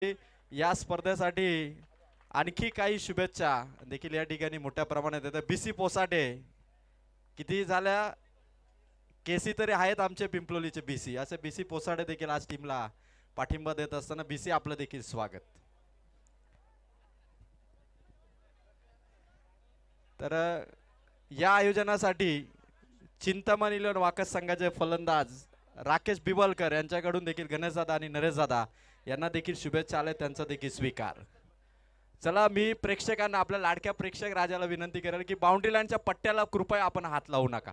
या स्पर्धेसाठी आणखी काही शुभेच्छा देखील या ठिकाणी मोठ्या प्रमाणात येतात. बीसी पोसाटे किती झाल्या केसी तरी आहेत आमचे पिंपलोलीचे बीसी, असे बीसी पोसाडे देखील आज टीमला पाठिंबा देत असताना बीसी आपलं देखील स्वागत. तर या आयोजनासाठी चिंतामणी इलेव्हन वाकस संघाचे फलंदाज राकेश बिबलकर यांच्याकडून देखील गणेशदादा आणि नरेशदादा यांना देखील शुभेच्छा आल्या, त्यांचा देखील स्वीकार. चला, मी प्रेक्षकांना, आपल्या लाडक्या प्रेक्षक राजाला विनंती करेल की बाउंड्री लाईनच्या पट्ट्याला कृपया आपण हात लावू नका.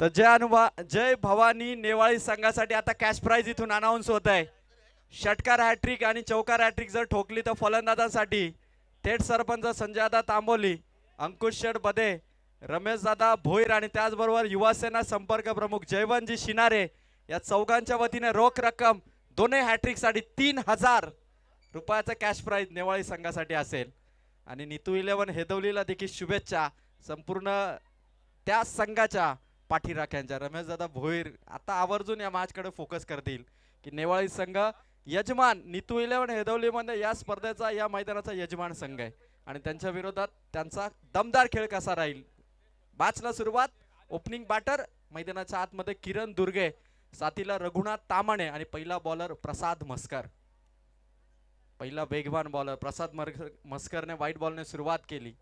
तर जय भवानी नेवाळी संघासाठी आता कॅश प्राइज इथून अनाऊन्स होत आहे. षटकार हॅट्रिक आणि चौकार हॅट्रिक जर ठोकली तर फलंदाजांसाठी थेट सरपंच संजयदा तांबोली, अंकुश शेठ बदे, रमेशदादा भोईर आणि त्याचबरोबर युवासेना संपर्क प्रमुख जयवंतजी शिनारे या चौघांच्या वतीने रोख रक्कम दोन्ही हॅट्रिकसाठी 3000 रुपयाचा कॅश प्राइज नेवाळी संघासाठी असेल. आणि नीतू इलेव्हन हेदवलीला देखील शुभेच्छा. संपूर्ण त्या संघाच्या पाठीराख्यांच्या रमेशदादा भोईर आता आवर्जून या मॅचकडे फोकस करतील की नेवाळी संघ यजमान नीतू इलेव्हन हेदवलीमध्ये या स्पर्धेचा, या मैदानाचा यजमान संघ आहे आणि त्यांच्या विरोधात त्यांचा दमदार खेळ कसा राहील. मॅचला सुरुवात, ओपनिंग बॅटर मैदानाच्या आतमध्ये किरण दुर्गे, साथीला रघुनाथ तामाणे आणि पहिला बॉलर प्रसाद मस्कर. पहिला वेगवान बॉलर प्रसाद मस्करने व्हाईट बॉलने सुरुवात केली.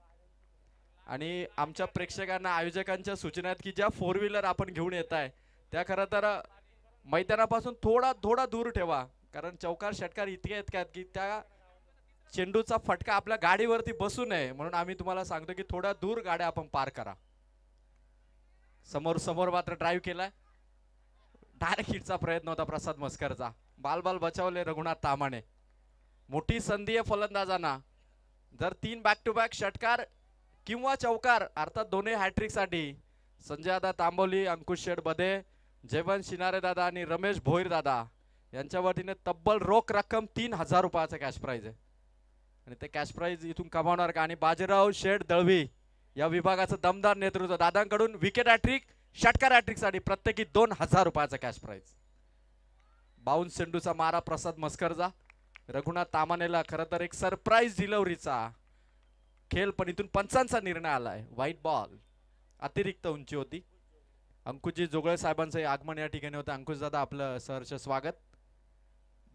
आणि आमच्या प्रेक्षकांना आयोजकांच्या सूचना आहेत की ज्या फोर व्हीलर आपण घेऊन येत आहे त्या खरं तर मैदानापासून थोडा थोडा दूर ठेवा, कारण चौकार षटकार इतके आहेत का की त्या चेंडूचा फटका आपल्या गाडीवरती बसू नये, म्हणून आम्ही तुम्हाला सांगतो की थोडा दूर गाड्या आपण पार करा. समोर समोर मात्र ड्राईव्ह केलाय, डायरेक्ट हिटचा प्रयत्न होता प्रसाद मस्करचा, बाल बचावले रघुनाथ तामाणे. मोठी संधी आहे फलंदाजांना, जर 3 बॅक टू बॅक षटकार किंवा चौकार अर्थात दोन्ही हॅट्रिक साठी संजयदा तांबोली, अंकुश शेठ बदे, जयवंत शिनारे दादा आणि रमेश भोईर दादा यांच्या वतीने तब्बल रोख रक्कम 3000 रुपयाचा कॅश प्राइज आहे. आणि ते कॅश प्राइज इथून कमावणार का? आणि बाजीराव शेठ दळवी या विभागाचं दमदार नेतृत्व, दादांकडून विकेट हॅट्रिक, षटकार हॅट्रिक साठी प्रत्येकी 2000 रुपयाचा कॅश प्राइज. बाउन्स चेंडूचा मारा प्रसाद मस्करचा, रघुनाथ तामानेला खरं तर एक सरप्राईज डिलिव्हरीचा खेळ, पण इथून पंचांचा निर्णय आलाय. व्हाईट बॉल, अतिरिक्त उंची होती. अंकुशजी जोगळे साहेबांचं आगमन या ठिकाणी होतं. अंकुश दादा आपलं सहर्ष स्वागत.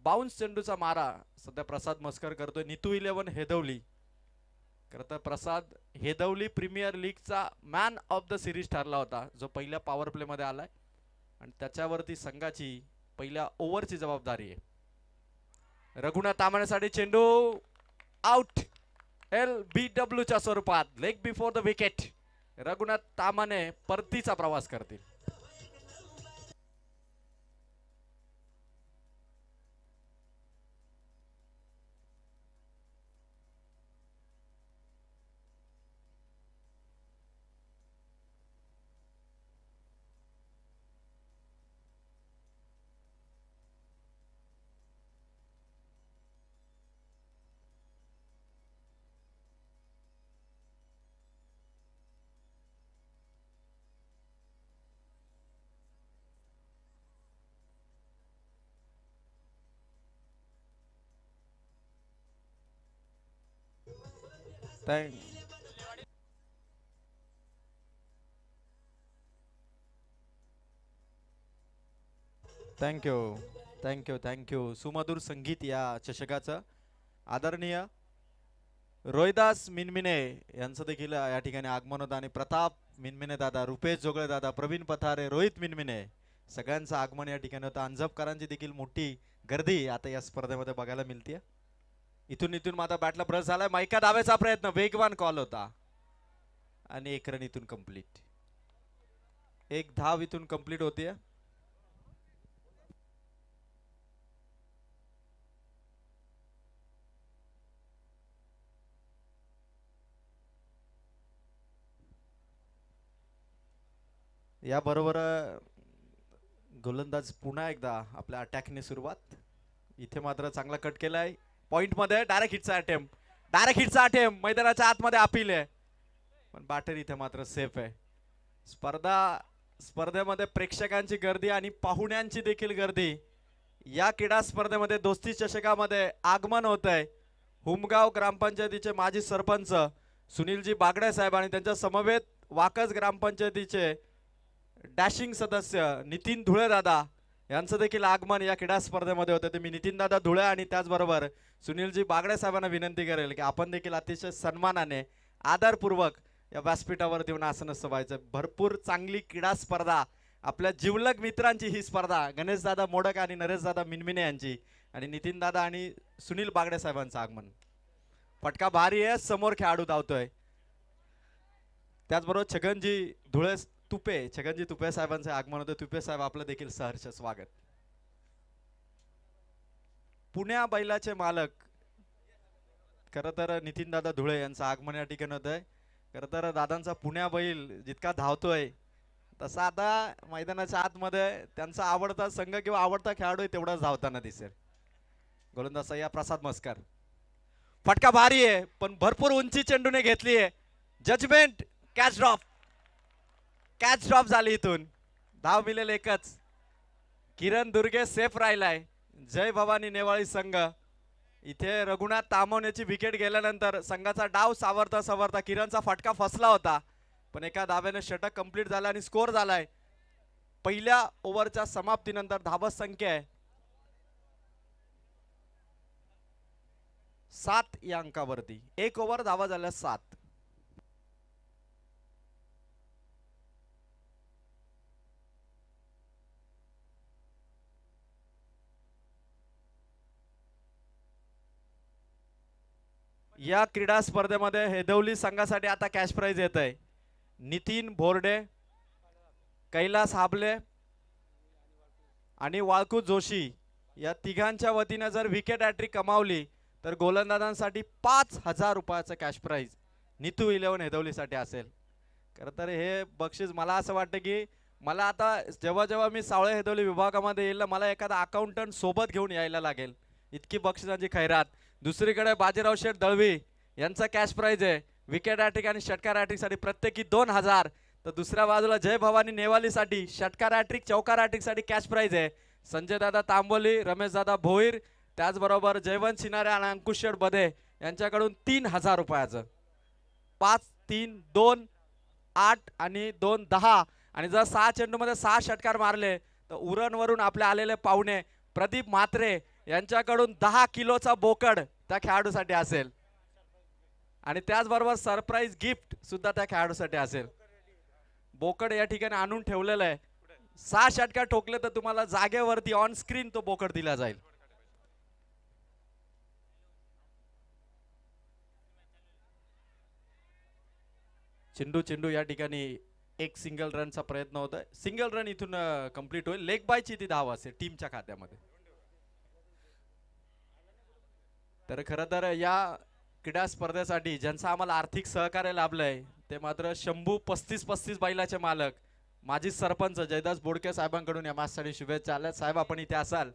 बाउन्स चेंडूचा मारा सध्या प्रसाद मस्कर करतोय. नीतू इलेव्हन हेदवली, खरं तर प्रसाद हेदवली प्रीमियर लीगचा मॅन ऑफ द सिरीज ठरला होता, जो पहिल्या पॉवर प्ले मध्ये आलाय आणि त्याच्यावरती संघाची पहिल्या ओव्हरची जबाबदारी आहे. रघुनाथ तामानेसाठी चेंडू आउट, LBW च्या स्वरूपात, leg before the wicket. Raghunath Tamane परतीचा प्रवास करतील. Thank you thank you thank you. सुमधुर संगीत या चषकाचं आदरणीय रोहिदास मिनमिने यांचं देखील या ठिकाणी आगमन होतं आणि प्रताप मिनमिने दादा, रुपेश जोगळे दादा, प्रवीण पथारे, रोहित मिनमिने सगळ्यांचं आगमन या ठिकाणी होतं. अंजपकरांची देखील मोठी गर्दी आता या स्पर्धेमध्ये बघायला मिळते. इथून माझा बॅटला ब्रश झालाय. मायका दाव्याचा प्रयत्न, वेगवान कॉल होता आणि एक रन इथून कंप्लीट. एक धाव इथून कंप्लीट होते. याबरोबर गोलंदाज पुन्हा एकदा आपल्या अटॅकने सुरुवात. इथे मात्र चांगला कट केलाय पॉइंट मध्ये. डायरेक्ट हिटचा अटेम्प्ट मैदानाच्या आतमध्ये अपील आहे, पण बॅटर इथे मात्र सेफ आहे. स्पर्धेमध्ये प्रेक्षकांची गर्दी आणि पाहुण्यांची देखील गर्दी. या क्रीडा स्पर्धेमध्ये दोस्ती चषकामध्ये आगमन होत आहे. हुमगाव ग्रामपंचायतीचे माजी सरपंच सुनीलजी बागडे साहेब आणि त्यांच्या समवेत वाकस ग्रामपंचायतीचे डॅशिंग सदस्य नितीन धुळे दादा यांचं देखील आगमन या क्रीडा स्पर्धेमध्ये होतं. ते मी नितीन दादा धुळे आणि त्याचबरोबर सुनीलजी बागडे साहेबांना विनंती करेल की आपण देखील अतिशय सन्मानाने आदरपूर्वक या व्यासपीठावर येऊन आसन व्हायचं. भरपूर चांगली क्रीडा स्पर्धा, आपल्या जिवलग मित्रांची ही स्पर्धा, गणेश दादा मोडक आणि नरेश दादा मिनमिने यांची आणि नितीन दादा आणि सुनील बागडे साहेबांचं आगमन. फटका भारी आहे, समोर खेळाडू धावतोय. त्याचबरोबर छगनजी तुपे साहेबांचे आगमन होते. तुपे साहेब आपलं देखील सहर्ष स्वागत. पुण्या बैलाचे मालक खरं तर नितीन दादा धुळे यांचं आगमन या ठिकाणी होतंय. खरं तर दादांचा पुण्या बैल जितका धावतोय तसा आता मैदानाच्या आतमध्ये त्यांचा आवडता संघ किंवा आवडता खेळाडू तेवढाच धावताना दिसेल. गोलंदाज सय्या प्रसाद मस्कर. फटका भारी आहे पण भरपूर उंची चेंडूने घेतली आहे. जजमेंट कॅच ड्रॉप झाली. इथून धाव मिळेल एकच. किरण दुर्गे सेफ राहिलाय. जय भवानी नेवाळी संघ इथे रघुनाथ तामवण्याची विकेट गेल्यानंतर संघाचा डाव सावरता किरणचा फटका फसला होता, पण एका धाव्याने षटक कंप्लीट झाला आणि स्कोर झालाय. पहिल्या ओव्हरच्या समाप्तीनंतर धावत संख्या आहे 7 या अंकावरती. एक ओव्हर धावा झाल्या 7. या क्रीडा स्पर्धेमध्ये हेदवली संघासाठी आता कॅश प्राइज येत आहे. नितीन बोर्डे, कैलास हाबले आणि वाळकू जोशी या तिघांच्या वतीने जर विकेट हॅट्रिक कमावली तर गोलंदाजांसाठी 5,000 रुपयाचं कॅश प्राइज नितू 11 हेदवलीसाठी असेल. खरं तर हे बक्षीस मला असं वाटतं की मला आता जेव्हा मी सावळे हेदवली विभागामध्ये येईल मला एखादा अकाउंटंट सोबत घेऊन यायला लागेल, इतकी बक्षिसांची खैरात. दुसरीकडे बाजीराव शेठ दळवी यांचा कॅश प्राइज आहे विकेट हॅट्रिक आणि षटकार हॅट्रिकसाठी प्रत्येकी 2,000. तर दुसऱ्या बाजूला जय भवानी नेवालीसाठी षटकार हॅट्रिक चौकार हॅट्रिकसाठी कॅश प्राइज आहे संजय दादा तांबोली, रमेश दादा भोईर, त्याचबरोबर जयवंत सिनारे आणि अंकुश शेठ बधे यांच्याकडून 3,000 रुपयाचं. 5, 3, 2, 8 आणि 2, 10 आणि जर 6 चेंडूमध्ये 6 षटकार मारले तर उरणवरून आपले आलेले पाहुणे प्रदीप म्हात्रे यांच्याकडून 10 किलोचा बोकड त्या खेळाडूसाठी असेल आणि त्याचबरोबर सरप्राईज गिफ्ट सुद्धा त्या खेळाडूसाठी असेल. बोकड या ठिकाणी आणून ठेवलेलं आहे. 6 षटकार ठोकले तर तुम्हाला जागेवरती ऑन स्क्रीन तो बोकड दिला जाईल. चेंडू या ठिकाणी एक सिंगल रनचा प्रयत्न होतोय. सिंगल रन इथून कंप्लीट होईल. लेग बायची ती धाव असेल टीमच्या खात्यामध्ये. तर खरं तर या क्रीडा स्पर्धेसाठी ज्यांचं आम्हाला आर्थिक सहकार्य लाभलंय ते मात्र शंभू 35-35 बैलाचे मालक माजी सरपंच जयदास बोडके साहेबांकडून या मॅचसाठी शुभेच्छा आल्या. साहेब आपण इथे असाल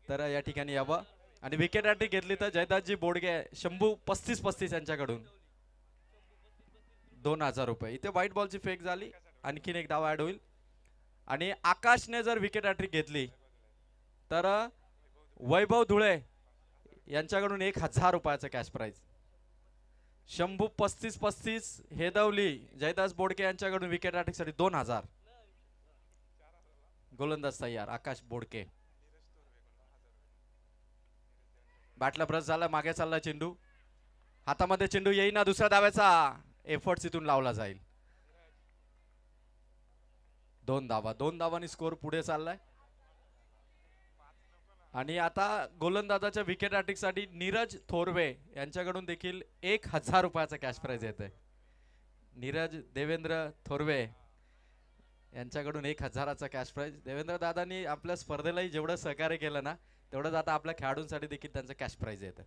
तर या ठिकाणी यावं. आणि विकेट हॅट्रिक घेतली तर जयदासजी बोडके शंभू 35-35 यांच्याकडून 2,000 रुपये. इथे व्हाईट बॉलची फेक झाली, आणखीन एक धाव ऍड होईल. आणि आकाशने जर विकेट हॅट्रिक घेतली तर वैभव धुळे यांच्याकडून 1,000 रुपयाचं कॅश प्राइज. शंभू 35-35 हेदवली जयदास बोडके यांच्याकडून विकेट हॅट्रिकसाठी 2,000. गोलंदाज तयार आकाश बोडके. बॅटला ब्रश झाला, मागे चालला चेंडू, हातामध्ये चेंडू येईना. दुसऱ्या धाव्याचा एफर्ट्स इथून लावला जाईल. 2 धावांनी स्कोर पुढे चाललाय. आणि आता गोलंदाजाच्या विकेट हॅट्रिकसाठी नीरज थोरवे यांच्याकडून देखील 1,000 रुपयाचा कॅश प्राइज येतोय. नीरज देवेंद्र थोरवे यांच्याकडून 1,000चा कॅश प्राइज. देवेंद्र दादांनी आपल्या स्पर्धेलाही जेवढं सहकार्य केलं ना तेवढंच आता आपल्या खेळाडूंसाठी देखील त्यांचं कॅश प्राइज येतं.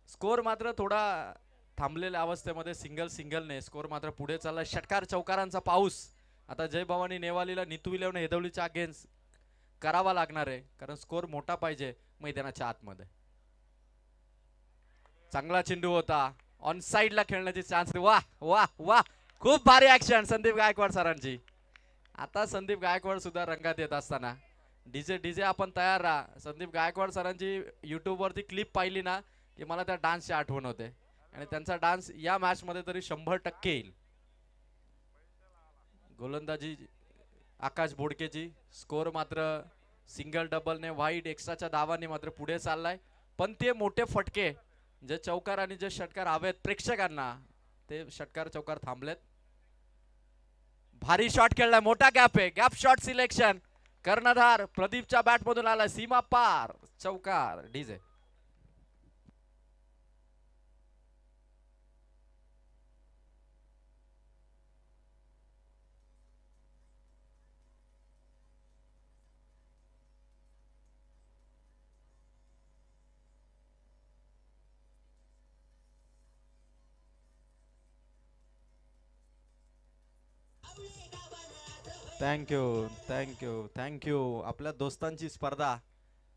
स्कोर मात्र थोडा थांबलेल्या अवस्थेमध्ये सिंगलने स्कोर मात्र पुढे चालला. षटकार चौकारांचा पाऊस आता जय भवानी नेवालीला नीतू इलेव्हन हेदवलीच्या अगेन्स्ट करावा लागणार आहे, कारण स्कोर मोठा पाहिजे मैदानाच्या आतमध्ये. चांगला चेंडू होता, ऑन साइडला खेळण्याची चान्स. वाह वाह वाह, खूप भारी ऍक्शन संदीप गायकवाड सरांची. आता संदीप गायकवाड सुद्धा रंगात येत असताना डीजे डीजे आपण तयार राहा. संदीप गायकवाड सरांची युट्यूब वरती क्लिप पाहिली ना की मला त्या डान्सची आठवण होते, आणि त्यांचा डान्स या मॅच मध्ये तरी 100% येईल. गोलंदाजी आकाश बोडकेची. स्कोर मात्र सिंगल डबलने वाईट एक्स्ट्राच्या धावाने मात्र पुढे चाललाय. पण ते मोठे फटके जे चौकार आणि जे षटकार हवेत प्रेक्षकांना, ते षटकार चौकार थांबलेत. भारी शॉट खेळलाय, मोठा गॅप आहे, गॅप शॉट सिलेक्शन. कर्णधार प्रदीपच्या बॅट मधून आलाय, सीमा पार, चौकार. DJ thank you thank you thank you. आपल्या दोस्तांची स्पर्धा,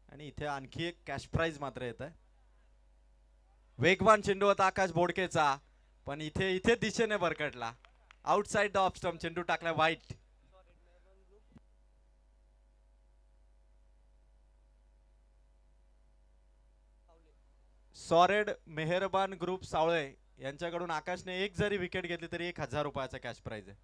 आणि इथे आणखी एक कॅश प्राइज मात्र येत आहे. वेगवान चेंडू होता आकाश बोडकेचा, पण इथे इथे दिशेने भरकटला. आउटसाइड द ऑफ स्टंप चेंडू टाकला वाईट. सॉरेड मेहरबान ग्रुप सावळे यांच्याकडून आकाशने एक जरी विकेट घेतली तरी 1000 रुपयाचा कॅश प्राइज आहे.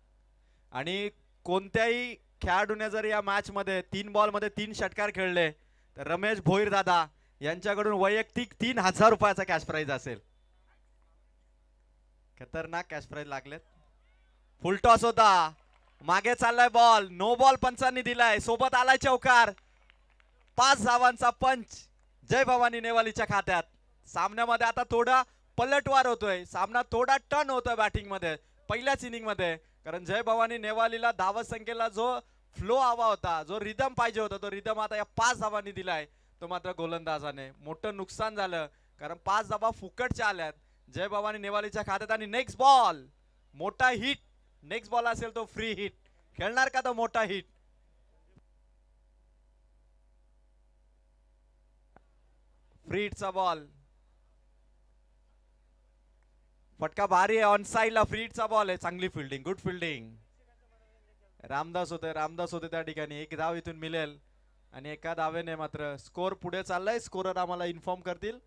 आणि कोणत्याही खेळाडूने जर या मॅच मध्ये 3 बॉल मध्ये 3 षटकार खेळले तर रमेश भोईर दादा यांच्याकडून वैयक्तिक 3000 रुपयाचा कॅश प्राइज असेल. खतरनाक कॅश प्राइज लागलेत. फुल टॉस होता, मागे चाललाय बॉल, नो बॉल पंचांनी दिलाय, सोबत आलाय चौकार. 5 धावांचा पंच जय भवानी नेवालीच्या खात्यात. सामन्यामध्ये आता थोडा पलटवार होतोय, सामना थोडा टर्न होतोय बॅटिंग मध्ये पहिल्याच इनिंग मध्ये, कारण जय भवानी नेवालीला धावा संख्येला जो फ्लो हवा होता, जो रिदम पाहिजे होता, तो रिदम आता या 5 धावांनी दिलाय. तो मात्र गोलंदाजाने मोठं नुकसान झालं, कारण 5 धावा फुकटच्या आल्यात जय भवानी नेवालीच्या खात्यात. आणि नेक्स्ट बॉल मोठा हिट, नेक्स्ट बॉल असेल तो फ्री हिट. खेळणार का तो मोठा हिट? फ्री हिटचा बॉल, फटका भारी आहे, ऑन साइडला फ्री हिटचा बॉल आहे. चांगली फिल्डिंग, गुड फिल्डिंग. रामदास होते त्या ठिकाणी. एक धाव इथून मिळेल, आणि एका धावेने मात्र स्कोर पुढे चाललाय. स्कोरर आम्हाला इन्फॉर्म करतील.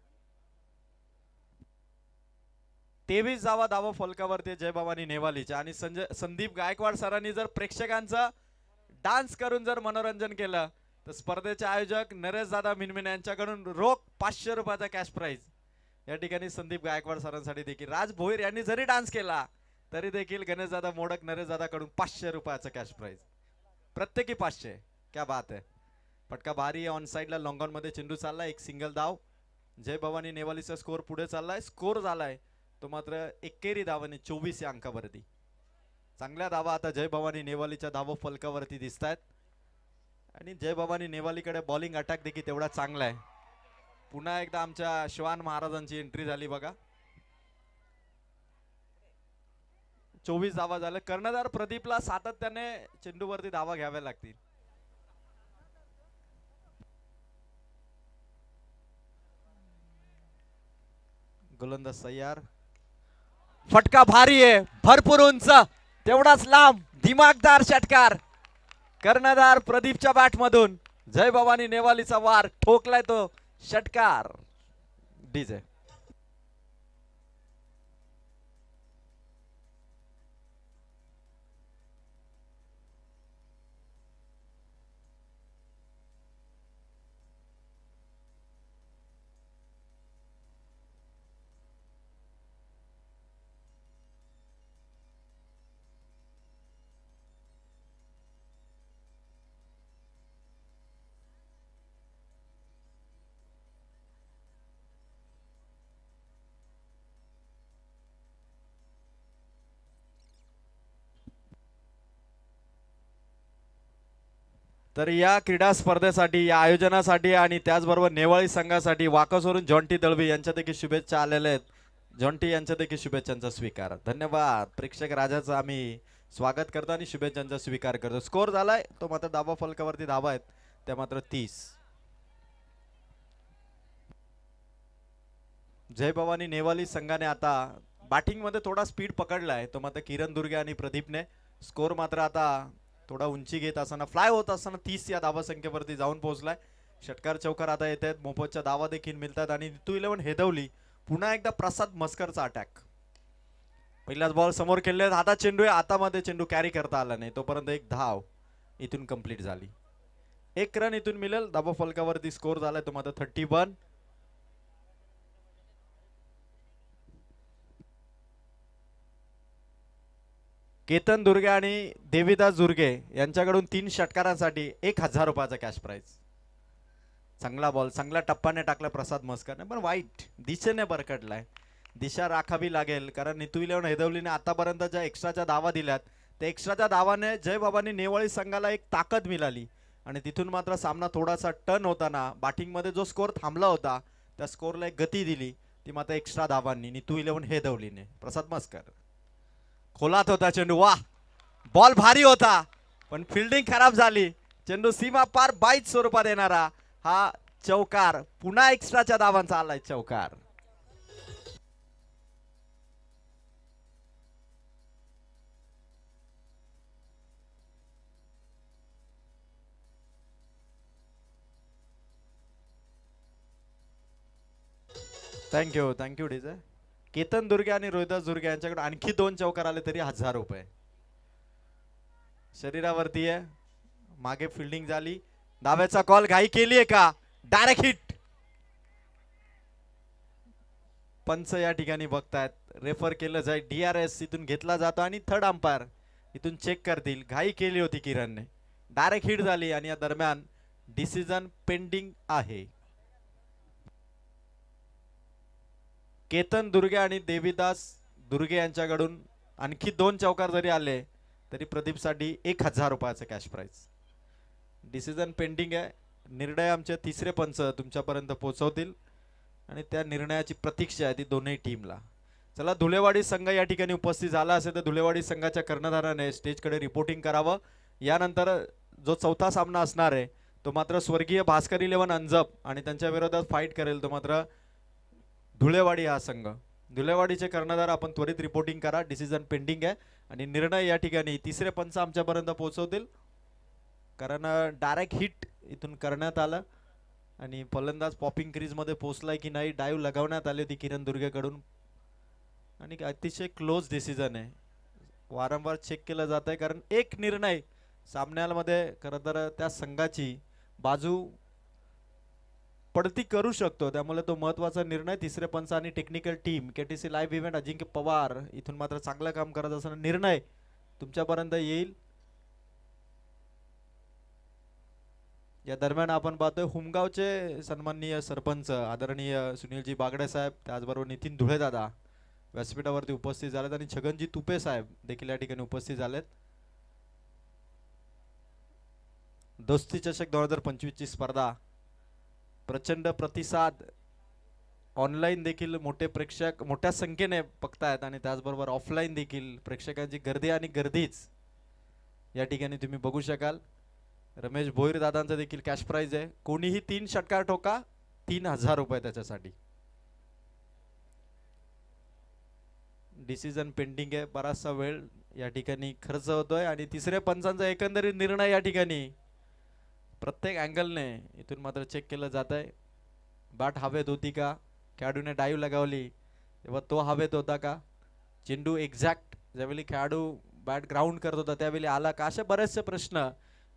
23 धावा फलकावरती जय भवानी नेवालीच्या. आणि संदीप गायकवाड सरांनी जर प्रेक्षकांचं डान्स करून जर मनोरंजन केलं तर स्पर्धेचे आयोजक नरेश दादा मिनमिन यांच्याकडून रोख 500 रुपयाचा कॅश प्राइज या ठिकाणी संदीप गायकवाड सरांसाठी देखील. राज भोईर यांनी जरी डान्स केला तरी देखील गणेश दादा मोडक नरेश दादा कडून 500 रुपयाचा कॅश प्राइज, प्रत्येकी 500. क्या बात आहे. फटका भारी आहे, ऑन साइडला लॉंग ऑन मध्ये चेंडू चाललाय, एक सिंगल धाव. जय भवानी नेवालीचा स्कोर पुढे चाललाय. स्कोर झालाय तो मात्र एकेरी धावाने 24 या अंकावरती. चांगल्या धावा आता जय भवानी नेवालीच्या धाव फलकावरती दिसत आहेत. आणि जय भवानी नेवालीकडे बॉलिंग अटॅक देखील तेवढा चांगला आहे. पुन्हा एकदा आमच्या श्वान महाराजांची एंट्री झाली बघा. 24 धावा झाल्या. कर्णधार प्रदीपला सातत्याने चेंडूवरती धावा घ्याव्या लागतील. गोलंदाज तयार. फटका भारी आहे, भरपूर उंच, तेवढाच लांब, दिमागदार षटकार. कर्णधार प्रदीपच्या बॅट मधून जय भवानी नेवालीचा वार ठोकलाय तो षटकार. डीजे तर या क्रीडा स्पर्धेसाठी, या आयोजनासाठी आणि त्याचबरोबर नेवाळी संघासाठी वाकसवरून जॉन्टी दळवी यांच्या देखील शुभेच्छा आलेल्या आहेत. जॉन्टी यांच्या देखील शुभेच्छांचा स्वीकार. धन्यवाद. प्रेक्षक राजाचा आम्ही स्वागत करतो आणि शुभेच्छांचा स्वीकार करतो. स्कोर झालाय तो मात्र धाबा फलकावरती धाबा आहेत त्या मात्र 30. जय भवानी नेवाली संघाने आता बॅटिंग मध्ये थोडा स्पीड पकडलाय तो मात्र किरण दुर्गे आणि प्रदीपने. स्कोर मात्र आता थोडा उंची घेत असताना फ्लाय होत असताना 30 या धावा संख्येवरती जाऊन पोहोचलाय. षटकार चौकार आता येत आहेत, मोफतच्या धावा देखील मिळतात आणि ऋतू 11 हेदवली पुन्हा एकदा प्रसाद मस्करचा अटॅक. पहिलाच बॉल समोर खेळले, हातात चेंडू आहे, हातामध्ये चेंडू कॅरी करता आला नाही तोपर्यंत एक धाव इथून कंप्लीट झाली. एक रन इथून मिळेल. धाबा फलकावरती स्कोर झालाय तो मात्र 31. केतन दुर्गे आणि देवीदास दुर्गे यांच्याकडून 3 षटकारांसाठी 1000 रुपयाचा कॅश प्राइज. चांगला बॉल चांगल्या टप्प्याने टाकला प्रसाद मस्करने, पण वाईट दिशेने बरकटलाय. दिशा राखावी लागेल कारण ऋतू 11 हेदवलीने आतापर्यंत ज्या एक्स्ट्राच्या धावा दिल्यात त्या एक्स्ट्राच्या धावाने जय भवानी नेवाळी संघाला एक ताकद मिळाली आणि तिथून मात्र सामना थोडासा टर्न होताना बॅटिंगमध्ये जो स्कोर थांबला होता त्या स्कोरला एक गती दिली ती मात्र एक्स्ट्रा धावांनी ऋतू 11 हेदवलीने. प्रसाद मस्कर खोलात होता चेंडू, वा बॉल भारी होता पण फिल्डिंग खराब झाली. चेंडू सीमा पार बाईट स्वरूपात येणारा हा चौकार, पुन्हा एक्स्ट्राच्या धावांचा आलाय चौकार. Thank you DJ. केतन दुर्गे आणि रोहिदास दुर्गे यांच्याकडे आणखी 2 चौकार आले तरी 1000 रुपये. शरीरावरती आहे, मागे फिल्डिंग झाली, धाव्याचा कॉल घाई केलीये का, डायरेक्ट हिट. पंच या ठिकाणी बघतायत, रेफर केलं जाईल, DRS इथून घेतला जातो आणि थर्ड अंपायर इथून चेक करतील. घाई केली होती किरणने, डायरेक्ट हिट झाली आणि या दरम्यान डिसिजन पेंडिंग आहे. केतन दुर्गे आणि देवीदास दुर्गे यांच्याकडून आणखी 2 चौकार जरी आले तरी प्रदीपसाठी 1000 रुपयाचं कॅश प्राइज. डिसिजन पेंडिंग आहे. निर्णय आमचे तिसरे पंच तुमच्यापर्यंत पोहोचवतील आणि त्या निर्णयाची प्रतीक्षा आहे ती दोन्ही टीमला. चला, धुलेवाडी संघ या ठिकाणी उपस्थित झाला असेल तर धुलेवाडी संघाच्या कर्णधाराने स्टेजकडे रिपोर्टिंग करावं. यानंतर जो चौथा सामना असणार आहे तो मात्र स्वर्गीय भास्कर 11 अंजप आणि त्यांच्या विरोधात फाईट करेल तो मात्र धुलेवाडी हा संघ. धुलेवाडीचे कर्णधार आपण त्वरित रिपोर्टिंग करा, डिसिजन पेंडिंग आहे आणि निर्णय या ठिकाणी तिसरे पंच आमच्यापर्यंत पोहोचवतील कारण डायरेक्ट हिट इथून करण्यात आलं आणि फलंदाज पॉपिंग क्रीज मध्ये पोहोचलाय की नाही डाईव्ह लगावण्यात आली होती किरण दुर्गेकडून आणि अतिशय क्लोज डिसिजन आहे. वारंवार चेक केलं जात आहे कारण एक निर्णय सामन्यामध्ये खरं तर त्या संघाची बाजू पडती करू शकतो, त्यामुळे तो महत्त्वाचा निर्णय. तिसरे पंच आणि technical team KTC live event Ajinkya Pawar इथून मात्र चांगलं काम करत असताना निर्णय तुमच्यापर्यंत येईल. या दरम्यान आपण पाहतोय हुमगावचे सन्माननीय सरपंच आदरणीय सुनीलजी बागडे साहेब, त्याचबरोबर नितीन धुळे दादा व्यासपीठावरती उपस्थित झालेत आणि छगनजी तुपे साहेब देखील या ठिकाणी उपस्थित झालेत. दोस्ती चषक 2025 ची स्पर्धा प्रचंड प्रतिसाद, ऑनलाईन देखील मोठे प्रेक्षक मोठ्या संख्येने बघतायत आणि त्याचबरोबर ऑफलाईन देखील प्रेक्षकांची गर्दी आणि गर्दीच या ठिकाणी तुम्ही बघू शकाल. रमेश भोईर दादांचा देखील कॅश प्राइज आहे. कोणीही 3 षटकार ठोका 3000 रुपये त्याच्यासाठी. डिसिजन पेंडिंग आहे, बराचसा वेळ या ठिकाणी खर्च होतोय आणि तिसऱ्या पंचांचा एकंदरीत निर्णय या ठिकाणी प्रत्येक अँगलने इथून मात्र चेक केलं जात आहे. बॅट हवेत होती का, खेळाडूने डाईव्ह लगावली तेव्हा तो हवेत होता का, चेंडू एक्झॅक्ट ज्यावेळी खेळाडू बॅट ग्राउंड करत होता त्यावेळी आला का, असे बरेचसे प्रश्न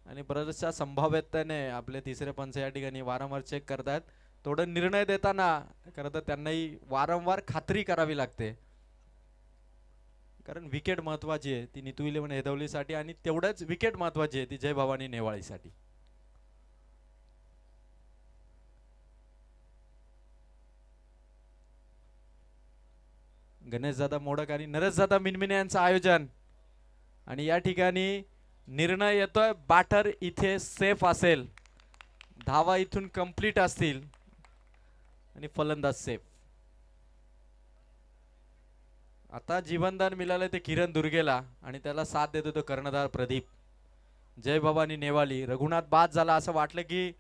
आणि बऱ्याचशा संभाव्यतेने आपले तिसरे पंच या ठिकाणी वारंवार चेक करतात. थोडं निर्णय देताना खरं तर त्यांनाही वारंवार खात्री करावी लागते कारण विकेट महत्वाची आहे ती ऋतू 11 हेदवलीसाठी आणि तेवढंच विकेट महत्वाची आहे ती जय भवानी नेवाळीसाठी. गणेशदादा मोडक आणि नरेशदादा मिनमिने यांचं आयोजन आणि या ठिकाणी निर्णय येतोय बॅटर इथे सेफ असेल, धावा इथून कंप्लीट असतील आणि फलंदाज सेफ. आता जीवनदान मिळालं ते किरण दुर्गेला आणि त्याला साथ देतो तो कर्णधार प्रदीप. जय भवानी नेवाली. रघुनाथ बाद झाला असं वाटलं की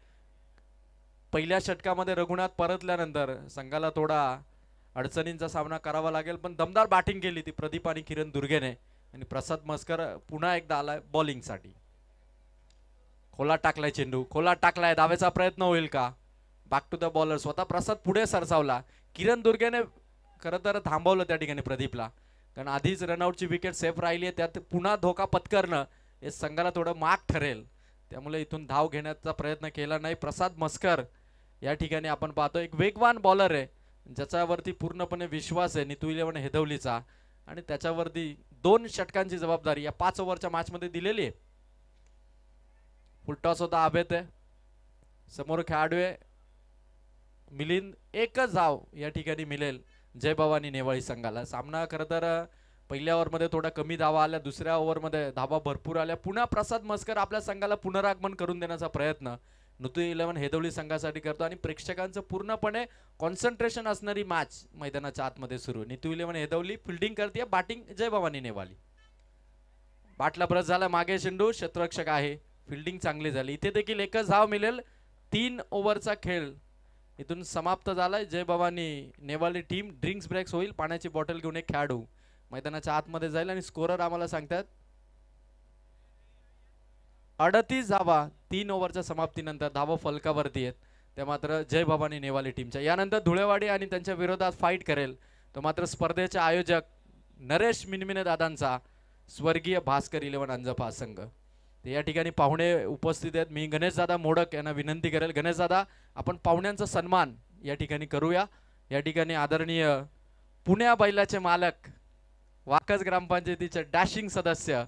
पहिल्या षटकामध्ये रघुनाथ परतल्यानंतर संघाला थोडा अडचणींचा सामना करावा लागेल, पण दमदार बॅटिंग केली ती प्रदीप आणि किरण दुर्गेने. आणि प्रसाद मस्कर पुन्हा एकदा आलाय बॉलिंगसाठी. खोला टाकलाय चेंडू, खोला टाकलाय, धावेचा प्रयत्न होईल का? Back to the bowler. स्वतः प्रसाद पुढे सरसावला. किरण दुर्गेने खरं तर थांबवलं त्या ठिकाणी प्रदीपला, कारण आधीच रनआउटची विकेट सेफ राहिली आहे. त्यात पुन्हा धोका पत्करणं हे संघाला थोडं महाग ठरेल. त्यामुळे इथून धाव घेण्याचा प्रयत्न केला नाही. प्रसाद मस्कर या ठिकाणी आपण पाहतो एक वेगवान बॉलर आहे, ज्याच्यावरती पूर्णपणे विश्वास आहे नीतू इलेव्हन हेदवलीचा, आणि त्याच्यावरती 2 षटकांची जबाबदारी या 5 ओव्हरच्या मॅचमध्ये दिलेली आहे. फुलटॉस होता आभेत आहे. समोर खेळाडू आहे मिलिंद. एकच धाव या ठिकाणी मिळेल जय भवानी नेवाळी संघाला. सामना खरं तर पहिल्या ओव्हरमध्ये थोडा कमी धावा आल्या, दुसऱ्या ओव्हरमध्ये धावा भरपूर आल्या. पुन्हा प्रसाद मस्कर आपल्या संघाला पुनरागमन करून देण्याचा प्रयत्न नीतू इलेव्हन हेदवली संघासाठी करतो, आणि प्रेक्षकांचं पूर्णपणे कॉन्सन्ट्रेशन असणारी मॅच मैदानाच्या आतमध्ये सुरू. नीतू इलेव्हन हेदवली फिल्डिंग करते, बॅटिंग जय भवानी नेवाली. बाटला ब्रश झाला मागे चेंडू, क्षेत्ररक्षक आहे, फिल्डिंग चांगली झाली. इथे देखील एकच धाव मिळेल. 3 ओव्हरचा खेळ इथून समाप्त झालाय. जय भवानी नेवाली टीम ड्रिंक्स ब्रेक्स होईल. पाण्याची बॉटल घेऊन एक खेळाडू मैदानाच्या आतमध्ये जाईल, आणि स्कोरर आम्हाला सांगतात 38 धावा 3 ओव्हरच्या समाप्तीनंतर. धावा फलकावरती आहेत त्या मात्र जय भवानी नेवाली टीमच्या. यानंतर धुळेवाडी आणि त्यांच्या विरोधात फाईट करेल तो मात्र स्पर्धेचे आयोजक नरेश मिनमिने दादांचा स्वर्गीय भास्कर इलेव्हन अंजपा संघ. या ठिकाणी पाहुणे उपस्थित आहेत. मी गणेश दादा मोडक यांना विनंती करेल, गणेश दादा आपण पाहुण्यांचा सन्मान या ठिकाणी करूया. या ठिकाणी आदरणीय पुण्या बैलाचे मालक वाकस ग्रामपंचायतीचे डॅशिंग सदस्य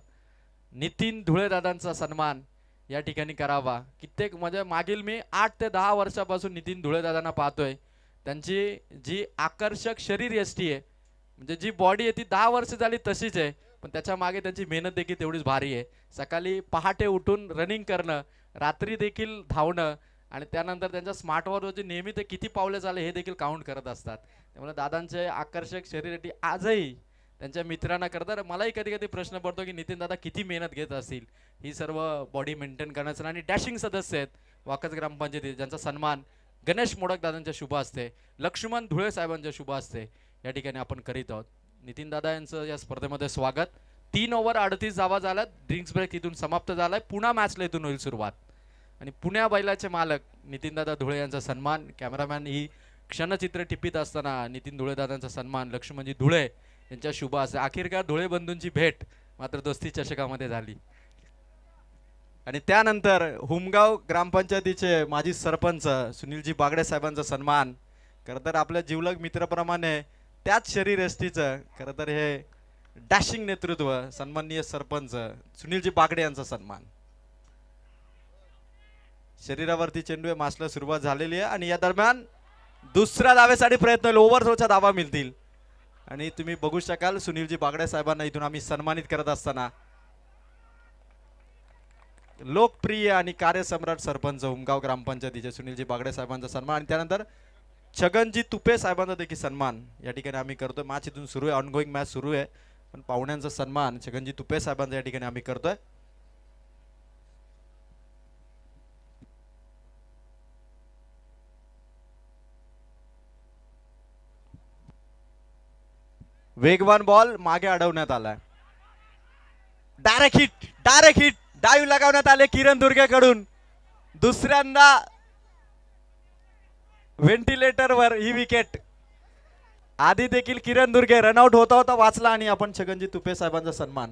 नितीन धुळे दादांचा सन्मान या ठिकाणी करावा. कित्येक म्हणजे मागील मी 8 ते 10 वर्षापासून नितीन धुळे दादांना पाहतोय. त्यांची जी आकर्षक शरीर यष्टी आहे, म्हणजे जी बॉडी आहे ती 10 वर्ष झाली तशीच आहे, पण त्याच्या मागे त्यांची मेहनत देखील तेवढीच भारी आहे. सकाळी पहाटे उठून रनिंग करणं, रात्री देखील धावणं, आणि त्यानंतर त्यांच्या स्मार्टवॉचवरती नेहमी ते किती पावले झाले हे देखील काउंट करत असतात. त्यामुळे दादांचे आकर्षक शरीरासाठी आजही त्यांच्या मित्रांना करतात. मलाही कधी कधी प्रश्न पडतो की नितीन दादा किती मेहनत घेत असतील ही सर्व बॉडी मेंटेन करण्याचं. आणि डॅशिंग सदस्य आहेत वाकस ग्रामपंचायती, ज्यांचा सन्मान गणेश मोडक दादांच्या शुभ असते, लक्ष्मण धुळे साहेबांच्या शुभ असते या ठिकाणी आपण करीत आहोत. नितीन दादा यांचं या स्पर्धेमध्ये स्वागत. 3 ओव्हर 38 धावा झाल्यात. ड्रिंक्स ब्रेक इथून समाप्त झालाय. पुन्हा मॅचला इथून होईल सुरुवात, आणि पुण्या बैलाचे मालक नितीनदादा धुळे यांचा सन्मान. कॅमेरामॅन ही क्षणचित्र टिपित असताना नितीन धुळे दादांचा सन्मान लक्ष्मणजी धुळे यांच्या शुभ असते. अखेरकार धुळे बंधूंची भेट मात्र दोस्ती चषकामध्ये झाली. आणि त्यानंतर हुमगाव ग्रामपंचायतीचे माजी सरपंच सुनीलजी बागडे साहेबांचा सन्मान. खरं तर आपल्या जिवलग मित्राप्रमाणे त्याच शरीर यष्टीचं खरं तर हे डॅशिंग नेतृत्व सन्माननीय सरपंच सुनीलजी बागडे यांचा सन्मान. शरीरावरती चेंडू मासला सुरुवात झालेली आहे, आणि या दरम्यान दुसऱ्या धावेसाठी प्रयत्न होईल. ओव्हर थ्रोच्या धावा मिळतील, आणि तुम्ही बघू शकाल सुनीलजी बागडे साहेबांना इथून आम्ही सन्मानित करत असताना लोकप्रिय आणि कार्यसम्राट सरपंच उमगाव ग्रामपंचायतीचे सुनीलजी बागडे साहेबांचा सन्मान. आणि त्यानंतर छगनजी तुपे साहेबांचा देखील सन्मान या ठिकाणी आम्ही करतोय. मॅच इथून सुरू आहे, ऑनगोईंग मॅच सुरू आहे, पण पाहुण्यांचा सन्मान छगनजी तुपे साहेबांचा या ठिकाणी आम्ही करतोय. वेगवान बॉल मागे अडवण्यात आलाय. डायरेक्ट हिट डाईव्ह लगावण्यात आले किरण दुर्गेकडून. दुसऱ्यांदा व्हेंटिलेटरवर ही विकेट. आधी देखील किरण दुर्गे रनआउट होता होता वाचला, आणि आपण छगनजी तुपे साहेबांचा सन्मान.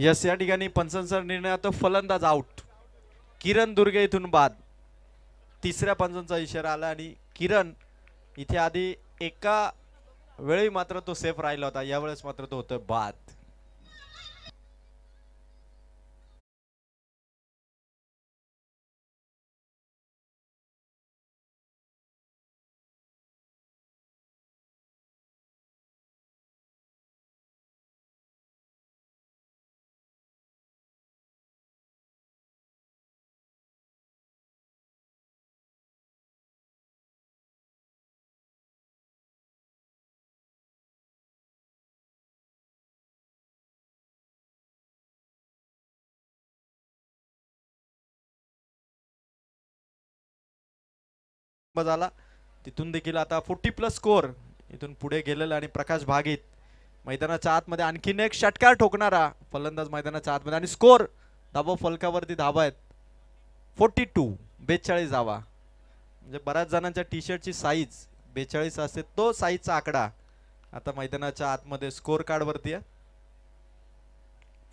यस, या ठिकाणी पंचांचा निर्णय तो फलंदाज आउट. किरण दुर्गे इथून बाद. तिसऱ्या पंचांचा इशारा आला आणि किरण इथे आधी एका वेळी मात्र तो सेफ राहिला होता, यावेळेस मात्र तो होतोय बाद. झाला तिथून देखील आता 40 प्लस स्कोर इथून पुढे गेलेला आणि प्रकाश भागीत मैदानाच्या आतमध्ये आणखीन एक षटकार ठोकणारा फलंदाज मैदानाच्या आतमध्ये आणि स्कोर धाबा फलकावरती धाबा आहेत 42. 42 धावा. म्हणजे बऱ्याच जणांच्या टी शर्टची साईज 42 असते, तो साईजचा आकडा आता मैदानाच्या आतमध्ये स्कोर कार्ड वरती आहे.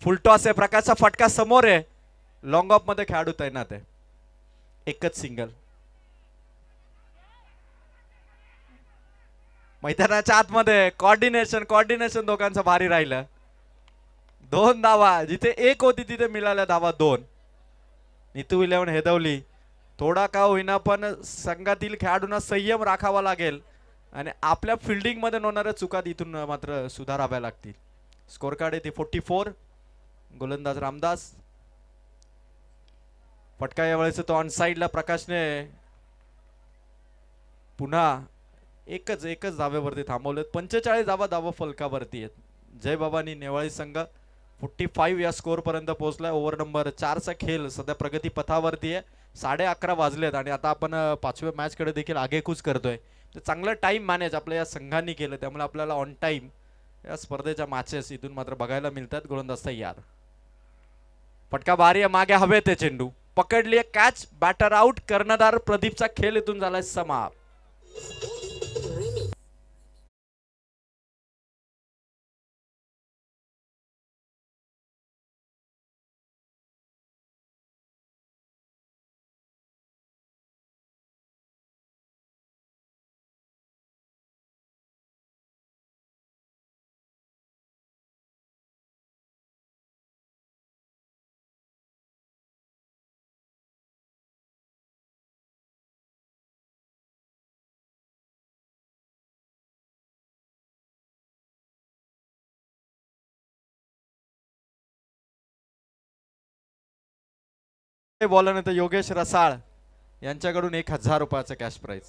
फुल टॉस आहे, प्रकाशचा फटका समोर आहे, लॉंग ऑफ मध्ये खेळाडू तैनात आहे, एकच सिंगल. मैदानाच्या आतमध्ये कॉर्डिनेशन दोघांचं भारी राहिलं. 2 धावा, जिथे 1 होती तिथे मिळाल्या धावा 2. नीतू 11 हेदवली. थोडा का होईना पण संघातील खेळाडूंना संयम राखावा लागेल आणि आपल्या फिल्डिंग मध्ये होणाऱ्या चुका इथून मात्र सुधाराव्या लागतील. स्कोर कार्ड आहे ते 44. गोलंदाज रामदास. फटका यावेळेस तो ऑन साइडला प्रकाशने पुन्हा एकच धाब्यावरती थांबवलेत. 45 धावा फलकावरती आहेत. जय भवानी नेवाळी संघ 45 या स्कोर पर्यंत पोहोचलाय. ओव्हर नंबर 4 चा खेळ सध्या प्रगती पथावरती आहे. 11:30 वाजलेत आणि आता आपण 5व्या मॅच कडे देखील आगेकूच करतोय. तर चांगलं टाइम मॅनेज आपल्या या संघांनी केलं, त्यामुळे आपल्याला ऑन टाइम या स्पर्धेच्या मॅचेस इथून मात्र बघायला मिळतात. गोलंदाज तयार. फटका भारी आहे, मागे हवे ते चेंडू पकडली, कॅच, बॅटर आउट. कर्णधार प्रदीपचा खेळ इथून झालाय समाप्त. बॉलर तर योगेश रसाळ यांच्याकडून 1000 रुपयाचं कॅश प्राइज.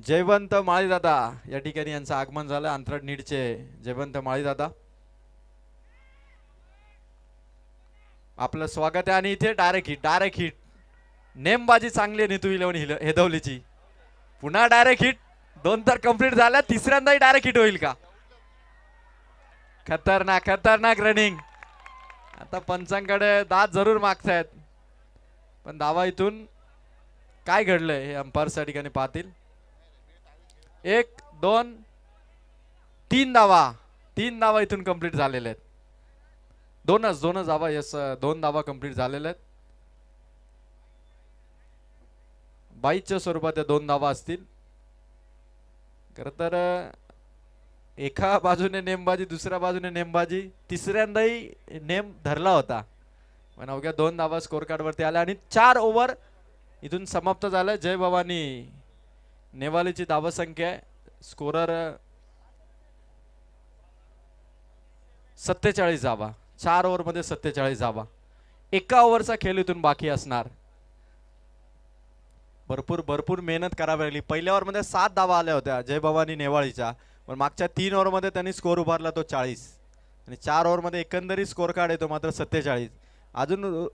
जयवंत माळीदादा या ठिकाणी यांचं आगमन झालं. अंतरड नीडचे जयवंत माळीदादा, आपलं स्वागत आहे. आणि इथे डायरेक्ट हिट नेमबाजी चांगली आहे नीतू 11 हेदवलीची. पुन्हा डायरेक्ट हिट, 2 तर कंप्लीट झाल्या, तिसऱ्यांदाही डायरेक्ट हिट होईल का? खतरनाक रनिंग. आता पंचांकडे दाद जरूर मागतायत, पण धावा इथून काय घडलंय हे अंपायरच्या ठिकाणी पाहतील. 1 2 3 धावा इथून कंप्लीट झालेले आहेत. दोनच धावा. यस, 2 धावा कंप्लीट झालेल्या आहेत. 22च्या स्वरूपात या 2 धावा असतील. खर तर एका बाजूने नेमबाजी, दुसऱ्या बाजूने नेमबाजी, तिसऱ्यांदाही नेम धरला होता, पण अवघ्या 2 धावा स्कोर कार्ड वरती आल्या आणि 4 ओव्हर इथून समाप्त झालं. जय भवानी नेवालीची धावा संख्या आहे, स्कोरर 47 धावा. 4 ओव्हर मध्ये 47 धावा. एका ओव्हरचा खेळ इथून बाकी असणार. भरपूर मेहनत करावी लागली. पहिल्या ओव्हर मध्ये 7 धावा आल्या होत्या जय भवानी नेवाळीच्या, पण मागच्या 3 ओव्हर मध्ये त्यांनी स्कोर उभारला तो 40 आणि 4 ओव्हर मध्ये एकंदरीत स्कोर कार्ड येतो मात्र 47. अजून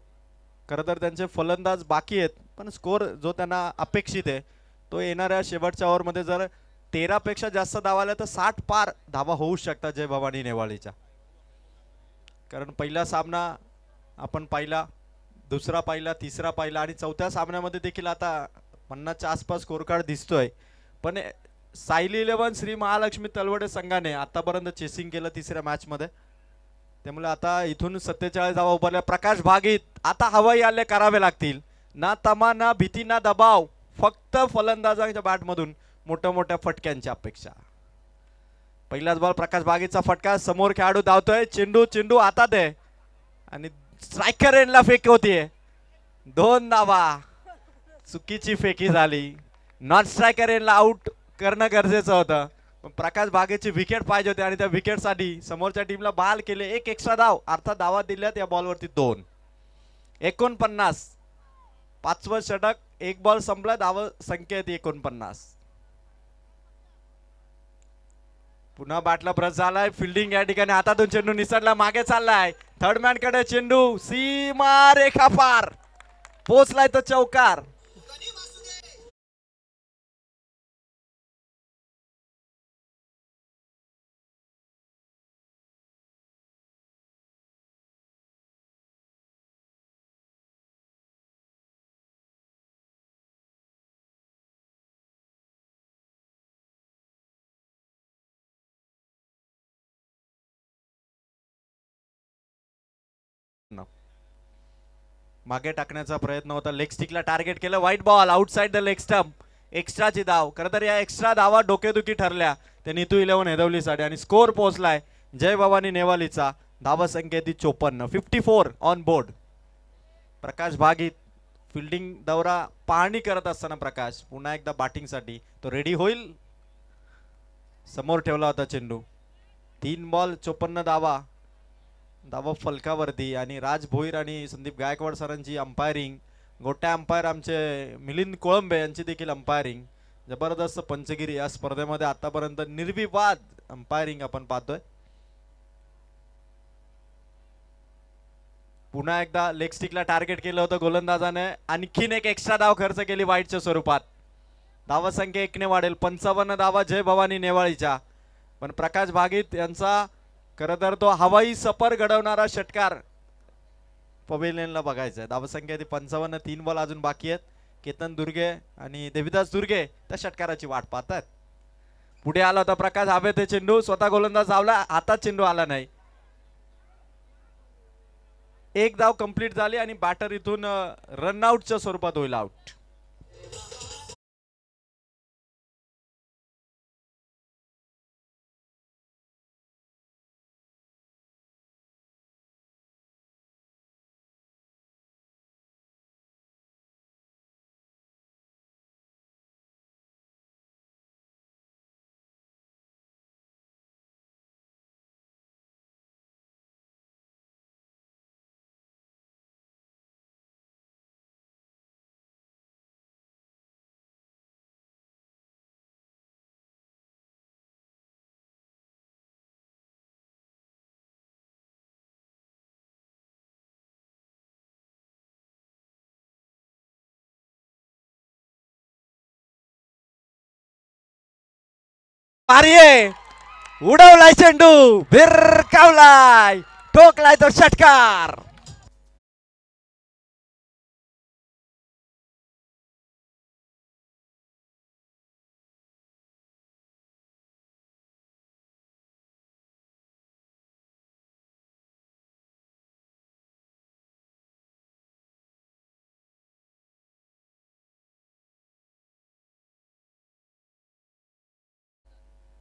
खरं तर त्यांचे फलंदाज बाकी आहेत, पण स्कोर जो त्यांना अपेक्षित आहे तो येणाऱ्या शेवटच्या ओव्हर मध्ये जर 13 पेक्षा जास्त धावा आल्या तर 60 पार धावा होऊ शकतात जय भवानी नेवाळीच्या. कारण पहिला सामना आपण पाहिला, दुसरा पाहिला, तिसरा पाहिला आणि चौथ्या सामन्यामध्ये देखील आता 50च्या आसपास स्कोर कार्ड दिसतोय. पण सायली 11 श्री महालक्ष्मी तलवडे संघाने आतापर्यंत चेसिंग केलं तिसऱ्या मॅच मध्ये. त्यामुळे आता इथून 47 धावा उभारल्या. प्रकाश भागीत आता हवाई हल्ले करावे लागतील. ना तमा ना भीती ना दबाव, फक्त फलंदाजांच्या बॅटमधून मोठ्या मोठ्या फटक्यांची अपेक्षा. पहिलाच बॉल प्रकाश बागेचा फटका. समोर खेळाडू धावतोय. चेंडू चेंडू हातात आहे आणि स्ट्रायकर एंडला फेक होतीये. 2 धावा. चुकीची फेकी झाली. नॉन स्ट्रायकर एंडला आउट करणं गरजेचं होतं. पण प्रकाश बागेची विकेट पाहिजे होती आणि त्या विकेटसाठी समोरच्या टीमला बहाल केले. एक एक्स्ट्रा धाव, अर्थात धावा दिल्यात या बॉलवरती 2. 49. 5वं षटक. एक बॉल संपला. धाव संख्या 49. पुन्हा बॅटला ब्रश झालाय. फिल्डिंग या ठिकाणी हातातून चेंडू निसटला. मागे चाललाय. थर्ड मॅन कडे चेंडू. सीमा रेखा पार. पोचलाय तो चौकार. मागे टाकण्याचा प्रयत्न होता. लेग स्टिकला टार्गेट केलं. White ball outside the leg stump. एक्स्ट्राची धाव. खरं तर या एक्स्ट्रा धावा डोकेदुखी ठरल्या त्या नीतू 11 हेदवलीसाठी आणि स्कोर पोहोचलाय जय भवानी नेवालीचा. धावा संख्या 54. 54 ऑन बोर्ड. प्रकाश भागीत फिल्डिंग दौरा पाहणी करत असताना प्रकाश पुन्हा एकदा बॅटिंगसाठी तो रेडी होईल. समोर ठेवला होता चेंडू. 3 बॉल 54 धावा. धावा फलकावरती आणि राज भोईर आणि संदीप गायकवाड सरांची अंपायरिंग. गोट्या अंपायर आमचे मिलिंद कोळंबे यांची देखील अंपायरिंग. जबरदस्त पंचगिरी या स्पर्धेमध्ये आतापर्यंत निर्विवाद अंपायरिंग आपण पाहतोय. पुन्हा एकदा लेग स्टिकला टार्गेट केलं होतं गोलंदाजाने. आणखीन एक एक्स्ट्रा धाव खर्च केली वाईटच्या स्वरूपात. धावा संख्या 1 ने वाढेल. 55 धावा जय भवानी नेवाळीच्या. पण प्रकाश भागीत यांचा खरं तर तो हवाई सफर घडवणारा षटकार पवेलियनला बघायचा आहे. धावसंख्या 55. 3 बॉल अजून बाकी आहेत. केतन दुर्गे आणि देविदास दुर्गे त्या षटकाराची वाट पाहतात. पुढे आला होता प्रकाश. हवे ते चेंडू. स्वतः गोलंदाज धावला. हातात चेंडू आला नाही. एक धाव कंप्लीट झाली आणि बॅटर इथून रनआउटच्या स्वरूपात होईल आउट. उडवलाय चेंडू. भिरकावलाय. ठोकलाय तो षटकार.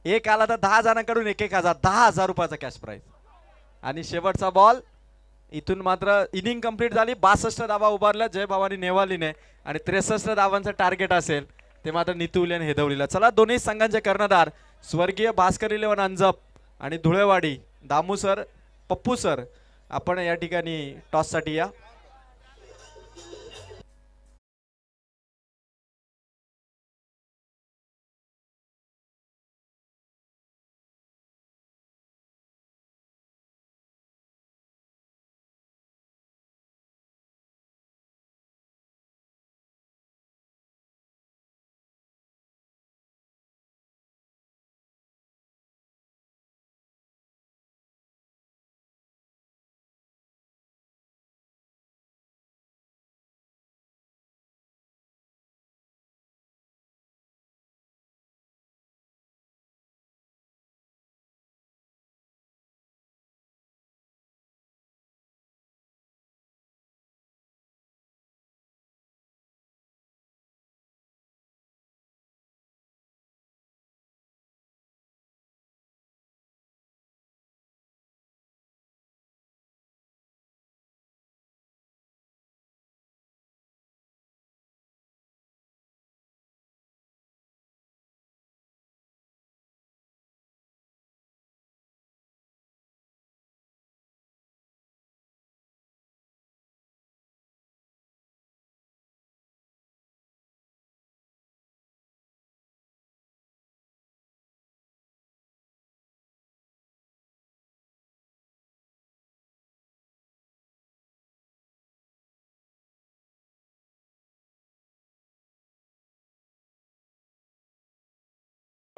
एक आला तर 10 जणांकडून 1,000. 10,000 रुपयाचा कॅश प्राइज. आणि शेवटचा बॉल. इथून मात्र इनिंग कंप्लीट झाली. 62 धावा उभारल्या जय भवानी नेवालीने आणि 63 धावांचं टार्गेट असेल ते मात्र नीतू उल्याने हेदवलीला. चला दोन्ही संघांचे कर्णधार स्वर्गीय भास्कर 11 अंजप आणि धुळेवाडी दामू सर, पप्पू सर, आपण या ठिकाणी टॉस साठी या.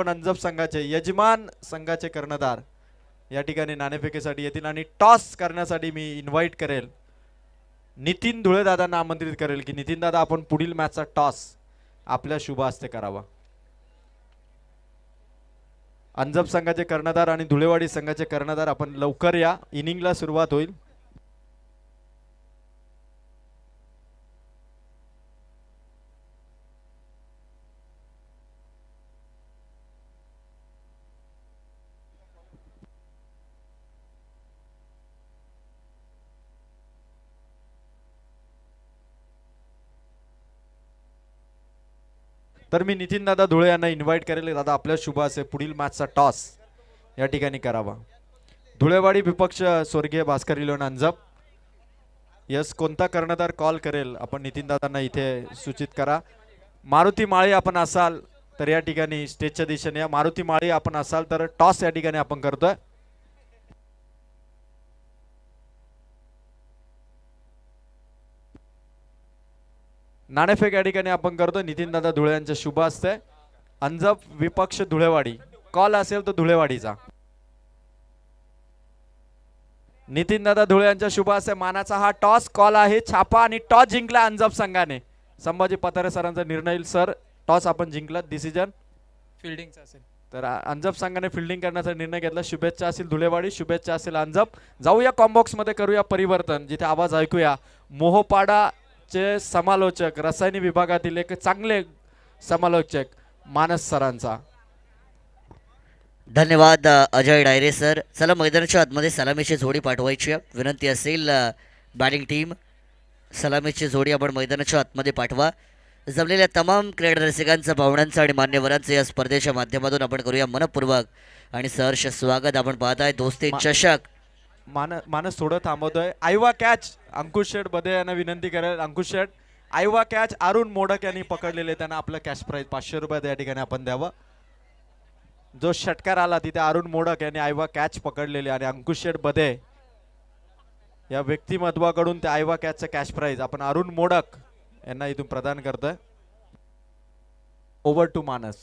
अंजप संघाचे यजमान संघाचे कर्णधार या ठिकाणी नाणेफेकीसाठी येतील आणि टॉस करण्यासाठी मी इन्व्हाइट करेल नितीन धुळे दादांना आमंत्रित करेल की नितीन दादा आपण पुढील मॅचचा टॉस आपल्या शुभ हस्ते करावा। अंजप संघाचे कर्णधार आणि धुळेवाडी संघाचे कर्णधार आपण लवकर या, इनिंगला सुरुवात होईल। तर मी नितीन दादा धुळे यांना इन्व्हाइट करेल दादा आपल्या शुभ हस्ते पुढील मॅचचा टॉस या ठिकाणी करावा। धुळेवाडी विपक्ष स्वर्गीय भास्कर इलेव्हन अंजप। यस कोणता कर्णधार कॉल करेल आपण नितीन दादांना इथे सूचित करा। मारुती माळी आपण असाल तर या ठिकाणी स्टेजच्या दिशेने या। मारुती माळी आपण असाल तर टॉस या ठिकाणी आपण करतोय। नाणेफेक या ठिकाणी आपण करतो नितीन दादा धुळे यांच्या शुभ हस्ते। अंजप विपक्ष धुळेवाडी कॉल असेल तो धुळेवाडीचा। नितीन दादा धुळे यांच्या शुभ हस्ते मानाचा हा टॉस कॉल आहे छापा आणि टॉस जिंकला अंजप संघाने। संभाजी पतारे सरांचा निर्णय सर टॉस आपण जिंकला डिसिजन फिल्डिंगचा असेल तर अंजप संघाने फिल्डिंग करण्याचा निर्णय घेतला। शुभेच्छा असेल धुळेवाडी शुभेच्छा असेल अंजप। जाऊया कॉम्बॉक्स मध्ये करूया परिवर्तन जिथे आवाज ऐकूया मोहपाडा चे समालोचक रसायनी विभागातील एक चांगले समालोचक मानस सरांचा। धन्यवाद अजय डायरे सर। चला मैदानाच्या आतमध्ये सलामीची जोडी पाठवायची विनंती असेल बॅटिंग टीम सलामीची जोडी आपण मैदानाच्या आतमध्ये पाठवा। जमलेल्या तमाम क्रीडा रसिकांचं पाहुण्यांचं आणि मान्यवरांचं या स्पर्धेच्या माध्यमातून आपण करूया मनपूर्वक आणि सहर्ष स्वागत। आपण पाहताय दोस्ती चषक मानस थोडं थांबवतोय। आयवा कॅच अंकुश शेठ बदे यांना विनंती करेल अंकुश शेठ आयवा कॅच अरुण मोडक यांनी पकडलेले त्यांना आपलं कॅश प्राइज 500 रुपये या ठिकाणी आपण द्यावं। जो षटकार आला तिथे अरुण मोडक यांनी आयवा कॅच पकडलेले आणि अंकुश शेठ बदे या व्यक्तिमत्वाकडून त्या आयवा कॅचचं कॅश प्राइज आपण अरुण मोडक यांना इथून प्रदान करतोय। ओव्हर टू मानस।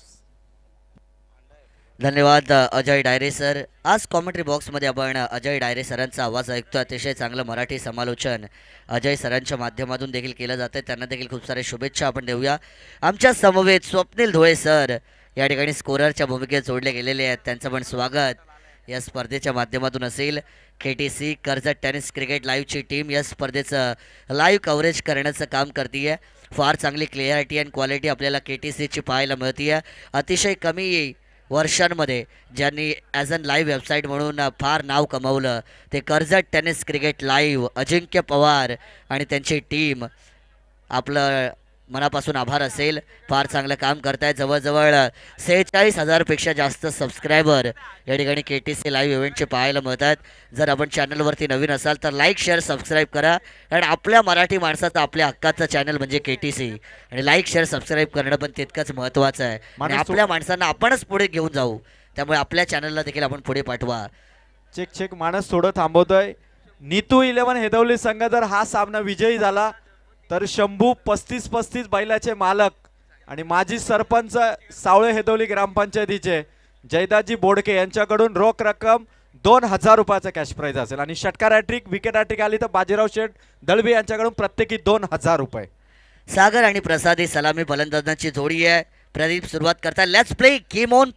धन्यवाद अजय डायरे सर। आज कॉमेंट्री बॉक्समध्ये आपण अजय डायरे सरांचा आवाज ऐकतो। अतिशय चांगलं मराठी समालोचन अजय सरांच्या माध्यमातून देखील केलं जातं। त्यांना देखील खूप सारे शुभेच्छा आपण देऊया। आमच्या समवेत स्वप्नील धुळे सर या ठिकाणी स्कोररच्या भूमिकेत जोडले गेलेले आहेत त्यांचं पण स्वागत या स्पर्धेच्या माध्यमातून असेल। KTC कर्जत टेनिस क्रिकेट लाईव्हची टीम या स्पर्धेचं लाईव्ह कव्हरेज करण्याचं काम करते आहे। फार चांगली क्लिअरिटी अँड क्वालिटी आपल्याला KTCची पाहायला मिळते आहे। अतिशय कमी वर्षांमध्ये ज्यांनी ॲज अन लाईव्ह वेबसाईट म्हणून फार नाव कमावलं ते कर्जत टेनिस क्रिकेट लाईव्ह अजिंक्य पवार आणि त्यांची टीम आपलं मनापासून आभार असेल। फार चांगलं काम करतायत। जवळजवळ 46,000पेक्षा जास्त सबस्क्रायबर या ठिकाणी KTC लाईव्ह इव्हेंटचे पाहायला मिळतात। जर आपण चॅनलवरती नवीन असाल तर लाईक शेअर सबस्क्राईब करा कारण आपल्या मराठी माणसाचं आपल्या हक्काचं चॅनल म्हणजे KTC आणि लाईक शेअर सबस्क्राईब करणं पण तितकंच महत्त्वाचं आहे आणि आपल्या माणसांना आपणच पुढे घेऊन जाऊ त्यामुळे आपल्या चॅनलला देखील आपण पुढे पाठवा। चेक चेक मानस थोडं थांबवतोय। नीतू 11 हेदवली संघ जर हा सामना विजयी झाला तर शंभू 35-35 बैलाचे मालक आणि माजी सरपंच सावळे हेदवली ग्रामपंचायतीचे जयदाजी बोडके यांच्याकडून रोख रक्कम 2000 रुपयाचा कॅश प्राइज असेल आणि षटकार हॅट्रिक विकेट हॅट्रिक आली तर बाजीराव शेठ दळवी यांच्याकडून प्रत्येकी 2000 रुपये। सागर आणि प्रसादी सलामी फलंदाजांची जोडी आहे। प्रदीप सुरुवात करता लेट्स प्ले गेम ऑन।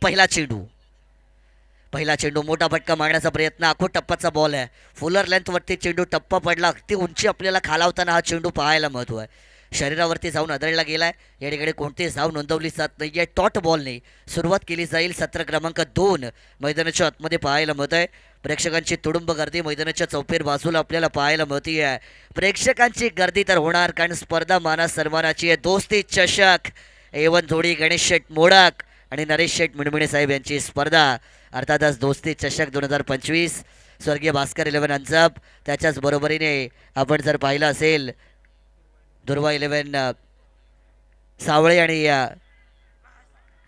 पहिला चेंडू मोठा फटका मारण्याचा प्रयत्न आखो टप्पाचा बॉल आहे। फुलर लेंथवरती चेंडू टप्पा पडला अगदी उंची आपल्याला खालावताना हा चेंडू पाहायला महत्व आहे। शरीरावरती जाऊन आदळला गेलाय। या ठिकाणी कोणतीही धाव नोंदवली जात नाहीये। टॉट बॉलने सुरुवात केली जाईल। सत्र क्रमांक 2 मैदानाच्या आतमध्ये पाहायला मिळत आहे। प्रेक्षकांची तुडुंब गर्दी मैदानाच्या चौफेर बाजूला आपल्याला पाहायला मिळते आहे। प्रेक्षकांची गर्दी तर होणार कारण स्पर्धा मानास सन्मानाची आहे। दोस्ती चषक A1 जोडी गणेश शेठ मोडक आणि नरेश शेठ मिणमिणे साहेब यांची स्पर्धा अर्थातच दोस्ती चषक 2025 स्वर्गीय भास्कर 11 अंजप त्याच्याच बरोबरीने आपण जर पाहिलं असेल दुर्वा 11 सावळे आणि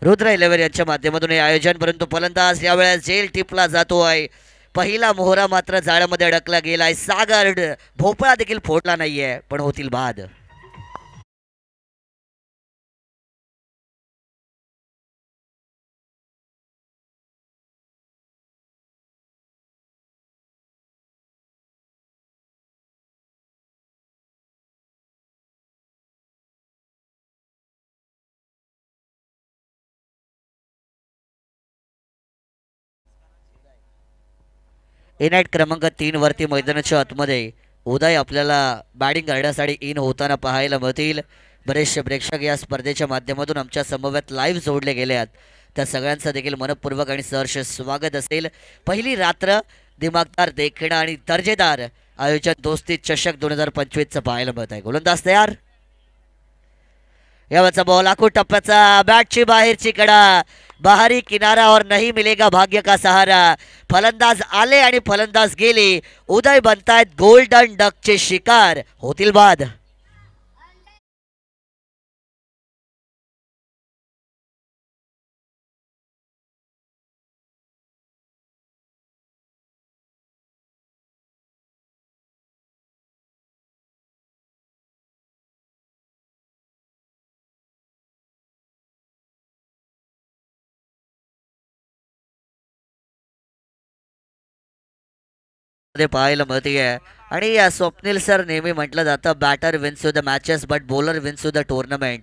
रुद्र 11 यांच्या माध्यमातून हे आयोजन। परंतु फलंदाज यावेळेस जेल टिपला जातोय। पहिला मोहरा मात्र जाळ्यामध्ये अडकला गेलाय। सागर भोपळा देखील फोडला नाहीये पण होतील बाद। इनॅट क्रमांक 3 वरती मैदानाच्या आतमध्ये उदय आपल्याला बॅटिंग करण्यासाठी इन होताना पाहायला मिळतील. बरेचसे प्रेक्षक या स्पर्धेच्या माध्यमातून आमच्या समवेत लाईव्ह जोडले गेले आहेत. त्या सगळ्यांचं देखील मनपूर्वक आणि सहर्ष स्वागत असेल. पहिली रात्र दिमागदार देखणं आणि दर्जेदार आयोजन दोस्ती चषक 2025चं पाहायला मिळत आहे. गोलंदाज तयार. यावरचा बॉल आखूड टप्प्याचा बॅटची बाहेरची कडा बाहरी किनारा और नहीं मिलेगा भाग्य का सहारा. फलंदाज आले आणि फलंदाज गेले. उदय बनतायत गोल्डन डकचे शिकार. होतील बाद. मध्ये पाहायला मिळते आणि स्वप्नील सर नेहमी म्हटलं जातं batter wins the matches but bowler wins the tournament.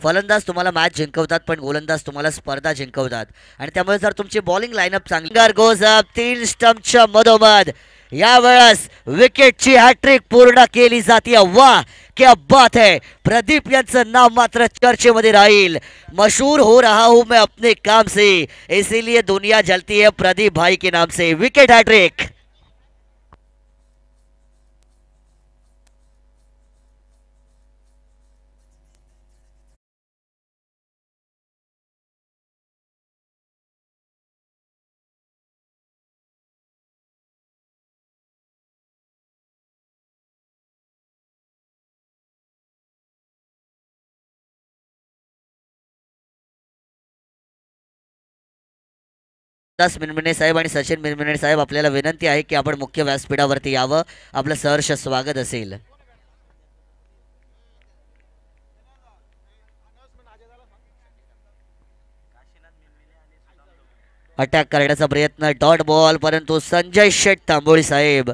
फलंदाज तुम्हाला मॅच जिंकवतात पण गोलंदाज तुम्हाला स्पर्धा जिंकवतात आणि त्यामुळे जर तुमची बॉलिंग लाईनअप चांगली गोज अप 3 स्टंपच्या मधोमध यावेळेस विकेटची हॅट्रिक पूर्ण केली जाते. वाह क्या बात है. प्रदीप यांचं नाव मात्र चर्चेमध्ये राहील. मशहूर हो रहा हूं मैं अपने काम से इसीलिए दुनिया जलती है प्रदीप भाई के नाम से. Wicket hat trick. दास मिनमिने साहेब आणि सचिन मिनमिने साहेब आपल्याला विनंती आहे की आपण मुख्य व्यासपीठावरती यावं. आपलं सहर्ष स्वागत असेल. अटॅक करण्याचा प्रयत्न डॉट बॉल परंतु संजय शेठ तांबोळी साहेब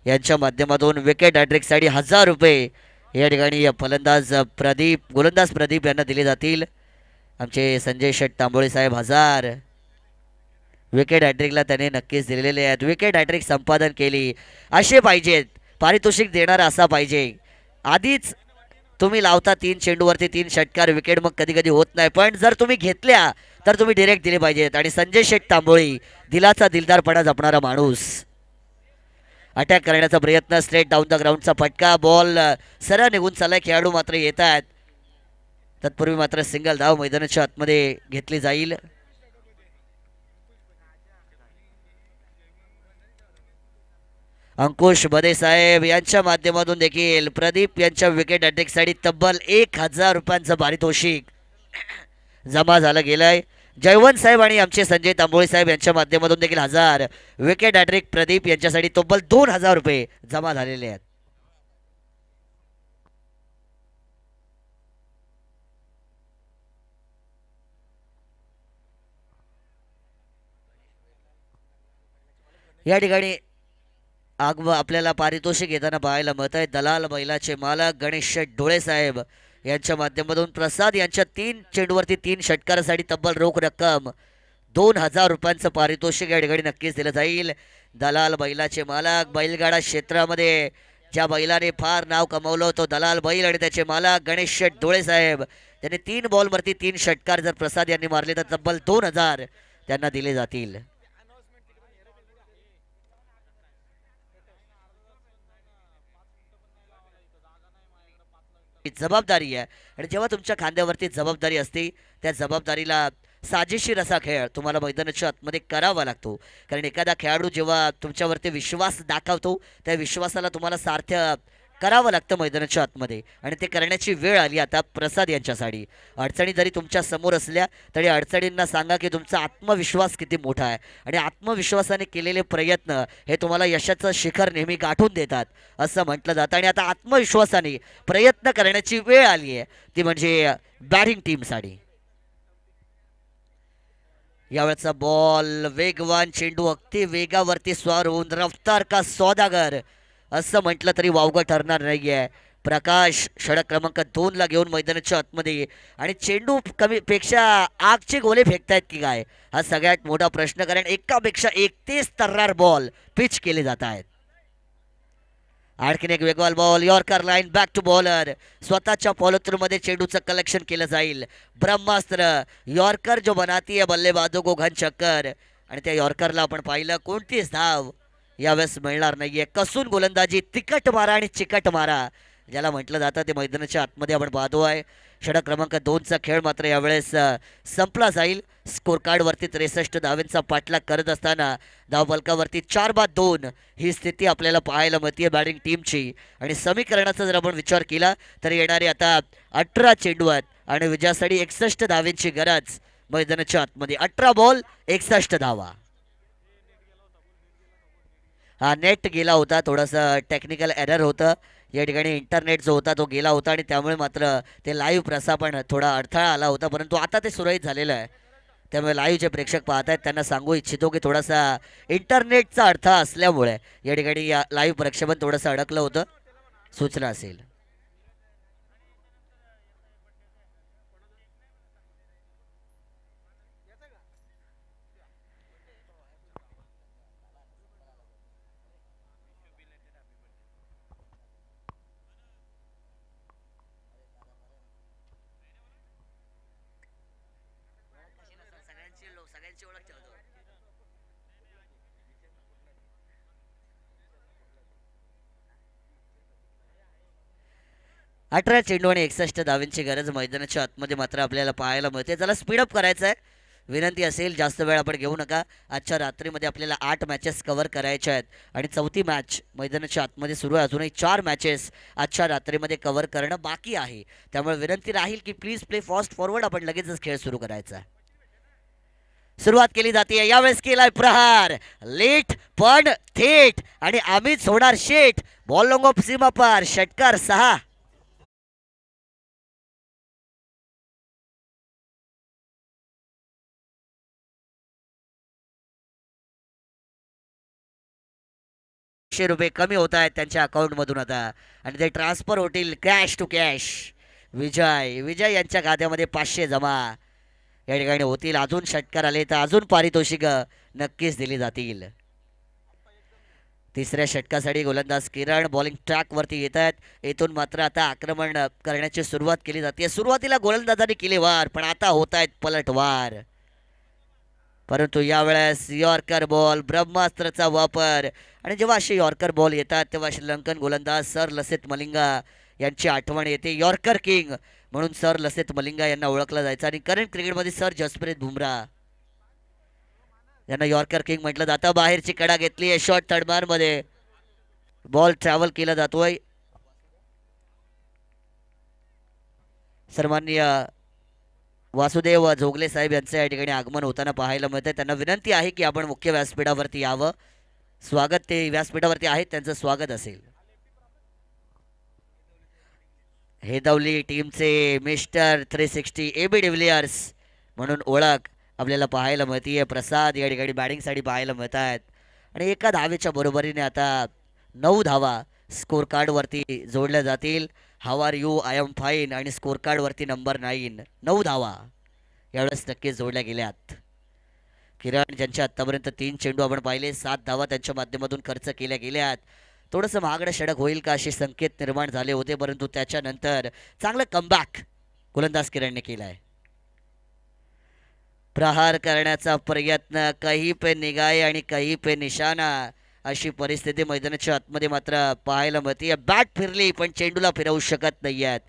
यांच्या माध्यमातून विकेट हॅट्रिकसाठी 1000 रुपये या ठिकाणी फलंदाज गोलंदाज प्रदीप यांना दिले जातील. आमचे संजय शेठ तांबोळी साहेब 1000 विकेट हॅट्रिकला त्याने नक्कीच दिलेले आहेत. विकेट हॅट्रिक संपादन केली असे पाहिजेत. पारितोषिक देणारा असा पाहिजे. आधीच तुम्ही लावता 3 चेंडूवरती 3 षटकार विकेट मग कधी कधी होत नाही पण जर तुम्ही घेतल्या तर तुम्ही डिरेक्ट दिले पाहिजेत. आणि संजय शेठ तांबोळी दिलाचा दिलदारपणा जपणारा माणूस. अटॅक करण्याचा प्रयत्न स्ट्रेट डाऊन द ग्राउंडचा फटका बॉल सरळ निघून चाललाय. खेळाडू मात्र येत आहेत. तत्पूर्वी मात्र सिंगल धाव मैदानाच्या आतमध्ये घेतली जाईल. अंकुश बदे साहेब यांच्या माध्यमातून देखील प्रदीप यांच्या विकेट हॅट्रिकसाठी तब्बल 1000 रुपयांचं पारितोषिक जमा झालं गेलंय. जयवंत साहेब आणि आमचे संजय तांबोळी साहेब यांच्या माध्यमातून देखील 1000 विकेट हॅट्रिक प्रदीप यांच्यासाठी तब्बल 2000 रुपये जमा झालेले आहेत. या ठिकाणी आपल्याला पारितोषिक येताना पाहायला मिळत आहे. दलाल बैलाचे मालक गणेश डोळे साहेब यांच्या माध्यमातून प्रसाद यांच्या 3 चेंडूवरती 3 षटकारासाठी तब्बल रोख रक्कम 2000 रुपयांचं पारितोषिक या ठिकाणी नक्कीच दिलं जाईल. दलाल बैलाचे मालक बैलगाडा क्षेत्रामध्ये ज्या बैलाने फार नाव कमवलं तो दलाल बैल आणि त्याचे मालक गणेश डोळे साहेब. त्यांनी 3 बॉलवरती 3 षटकार जर प्रसाद यांनी मारले तर तब्बल 2000 त्यांना दिले जातील. जबाबदारी आहे आणि जेव्हा तुमच्या खांद्यावरती जबाबदारी असते त्या जबाबदारीला साजेशीर असा खेळ तुम्हाला मैदानाच्या आतमध्ये करावा लागतो. कारण एखादा खेळाडू जेव्हा तुमच्यावरती विश्वास दाखवतो त्या विश्वासाला तुम्हाला सार्थ करावं लागतं मैदानाच्या आतमध्ये आणि ते करण्याची वेळ आली आता प्रसाद यांच्यासाठी. अडचणी जरी तुमच्या समोर असल्या तरी अडचणींना सांगा की तुमचा आत्मविश्वास किती मोठा आहे आणि आत्मविश्वासाने केलेले प्रयत्न हे तुम्हाला यशाचं शिखर नेहमी गाठून देतात असं म्हटलं जातं. आणि आता आत्मविश्वासाने प्रयत्न करण्याची वेळ आली आहे ती म्हणजे बॅटिंग टीमसाठी. यावेळेचा बॉल वेगवान चेंडू अगदी वेगावरती स्वार होऊन रफ्तार का सौदागर असं म्हटलं तरी वावगं ठरणार नाहीये. प्रकाश षटक क्रमांक 2 ला घेऊन मैदानाच्या आतमध्ये आणि चेंडू कमी पेक्षा आगचे गोले फेकतायत की काय, हा सगळ्यात मोठा प्रश्न. कारण एकापेक्षा एक तेच तर्रार बॉल पिच केले जात आहेत. आणखीन एक वेगवाल ball, yorker line back to bowler. स्वतःच्या मध्ये चेंडूचं कलेक्शन केलं जाईल. ब्रह्मास्त्र यॉर्कर जो बनाती बल्लेबाजों को घन चक्कर. आणि त्या यॉर्करला आपण पाहिलं कोणतीच धाव यावेळेस मिळणार नाहीये. कसून गोलंदाजी, तिकट मारा आणि चिकट मारा ज्याला म्हटलं जातं ते मैदानाच्या आतमध्ये आपण पाहतोय. षटक क्रमांक 2चा खेळ मात्र यावेळेस संपला जाईल. स्कोर कार्डवरती 63 धावेंचा पाठलाग करत असताना धावफलकावरती 4-2 ही स्थिती आपल्याला पाहायला मिळते बॅटिंग टीमची. आणि समीकरणाचा जर आपण विचार केला तर येणारे आता 18 चेंडू आहेत आणि विजयासाठी 61 धावेंची गरज मैदानाच्या आतमध्ये. 18 बॉल 61 धावा. हा नेट गेला होता, थोडासा टेक्निकल एरर होतं या ठिकाणी. इंटरनेट जो होता तो गेला होता आणि त्यामुळे मात्र ते लाईव्ह प्रसारण थोडा अडथळा आला होता, परंतु आता ते सुरळीत झालेलं आहे. त्यामुळे लाईव्ह जे प्रेक्षक पाहत आहेत त्यांना सांगू इच्छितो की थोडासा इंटरनेटचा अडथळा असल्यामुळे या ठिकाणी या लाईव्ह प्रक्षेपण थोडंसं अडकलं होतं. सूचना असेल. सगळ्यांची ओळख ठेवतो. 18 चेंडू आणि 61 धावेंची गरज मैदानाच्या आतमध्ये मात्र आपल्याला पाहायला मिळते. त्याला स्पीडअप करायचं आहे. विनंती असेल जास्त वेळ आपण घेऊ नका. आजच्या रात्रीमध्ये आपल्याला 8 मॅचेस कव्हर करायच्या आहेत आणि 4थी मॅच मैदानाच्या आतमध्ये सुरू आहे. अजूनही 4 मॅचेस आजच्या रात्रीमध्ये कव्हर करणं बाकी आहे. त्यामुळे विनंती राहील की प्लीज प्ले फास्ट फॉरवर्ड. आपण लगेचच खेळ सुरू करायचा आहे. सुरुवात केली जाते. यावेळेस केलाय प्रहार, लेट पण थेट आणि आम्हीच होणार शेट. बॉल लॉंग ऑफ सीमा पार, षटकार 6. ₹100 कमी होत आहेत त्यांच्या अकाउंटमधून आता आणि ते ट्रान्सफर होतील कॅश टू कॅश. विजय यांच्या खात्यामध्ये 500 जमा या ठिकाणी होतील. अजून षटकार आले तर अजून पारितोषिक नक्कीच दिली जातील. तिसऱ्या षटकासाठी गोलंदाज किरण बॉलिंग ट्रॅकवरती येत आहेत. येथून मात्र आता आक्रमण करण्याची सुरुवात केली जाते. सुरुवातीला गोलंदाजांनी केले वार, पण आता होत आहेत पलटवार. परंतु यावेळेस यॉर्कर बॉल, ब्रह्मास्त्राचा वापर. आणि जेव्हा असे यॉर्कर बॉल येतात तेव्हा श्रीलंकन गोलंदाज सर लसिथ मलिंगा यांची आठवण येते. यॉर्कर किंग म्हणून सर लसिथ मलिंगा यांना ओळखलं जायचं आणि करंट क्रिकेटमध्ये सर जसप्रीत बुमराह यांना यॉर्कर किंग म्हटलं जातं. बाहेरची कडा घेतली आहे शॉर्ट थर्डबार मध्ये. बॉल ट्रॅव्हल केला जातोय. सन्माननीय वासुदेव जोगले साहेब यांचं या ठिकाणी आगमन होताना पाहायला मिळतंय. त्यांना विनंती आहे की आपण मुख्य व्यासपीठावरती यावं. स्वागत ते व्यासपीठावरती आहेत, त्यांचं स्वागत असेल. हेदवली टीमचे मिस्टर 360 AB डिव्हिलियर्स म्हणून ओळख आपल्याला पाहायला मिळते. प्रसाद या ठिकाणी बॅटिंगसाठी पाहायला मिळत आहेत आणि एका धावेच्या बरोबरीने आता 9 धावा स्कोर कार्डवरती जोडल्या जातील. How are you, I am fine आणि स्कोर कार्डवरती नंबर 9. 9 धावा यावेळेस नक्कीच जोडल्या गेल्यात. किरण ज्यांच्या आत्तापर्यंत 3 चेंडू आपण पाहिले, 7 धावा त्यांच्या माध्यमातून खर्च केल्या गेल्यात. थोडंसं महागडं षटक होईल का असे संकेत निर्माण झाले होते, परंतु त्याच्यानंतर चांगलं कमबॅक गोलंदाज किरणने केलाय. प्रहार करण्याचा प्रयत्न, कहीं पे निगाहे आणि कहीं पे निशाणा अशी परिस्थिती मैदानाच्या आतमध्ये मात्र पाहायला मिळते. बॅट फिरली पण चेंडूला फिरवू शकत नाहीयेत.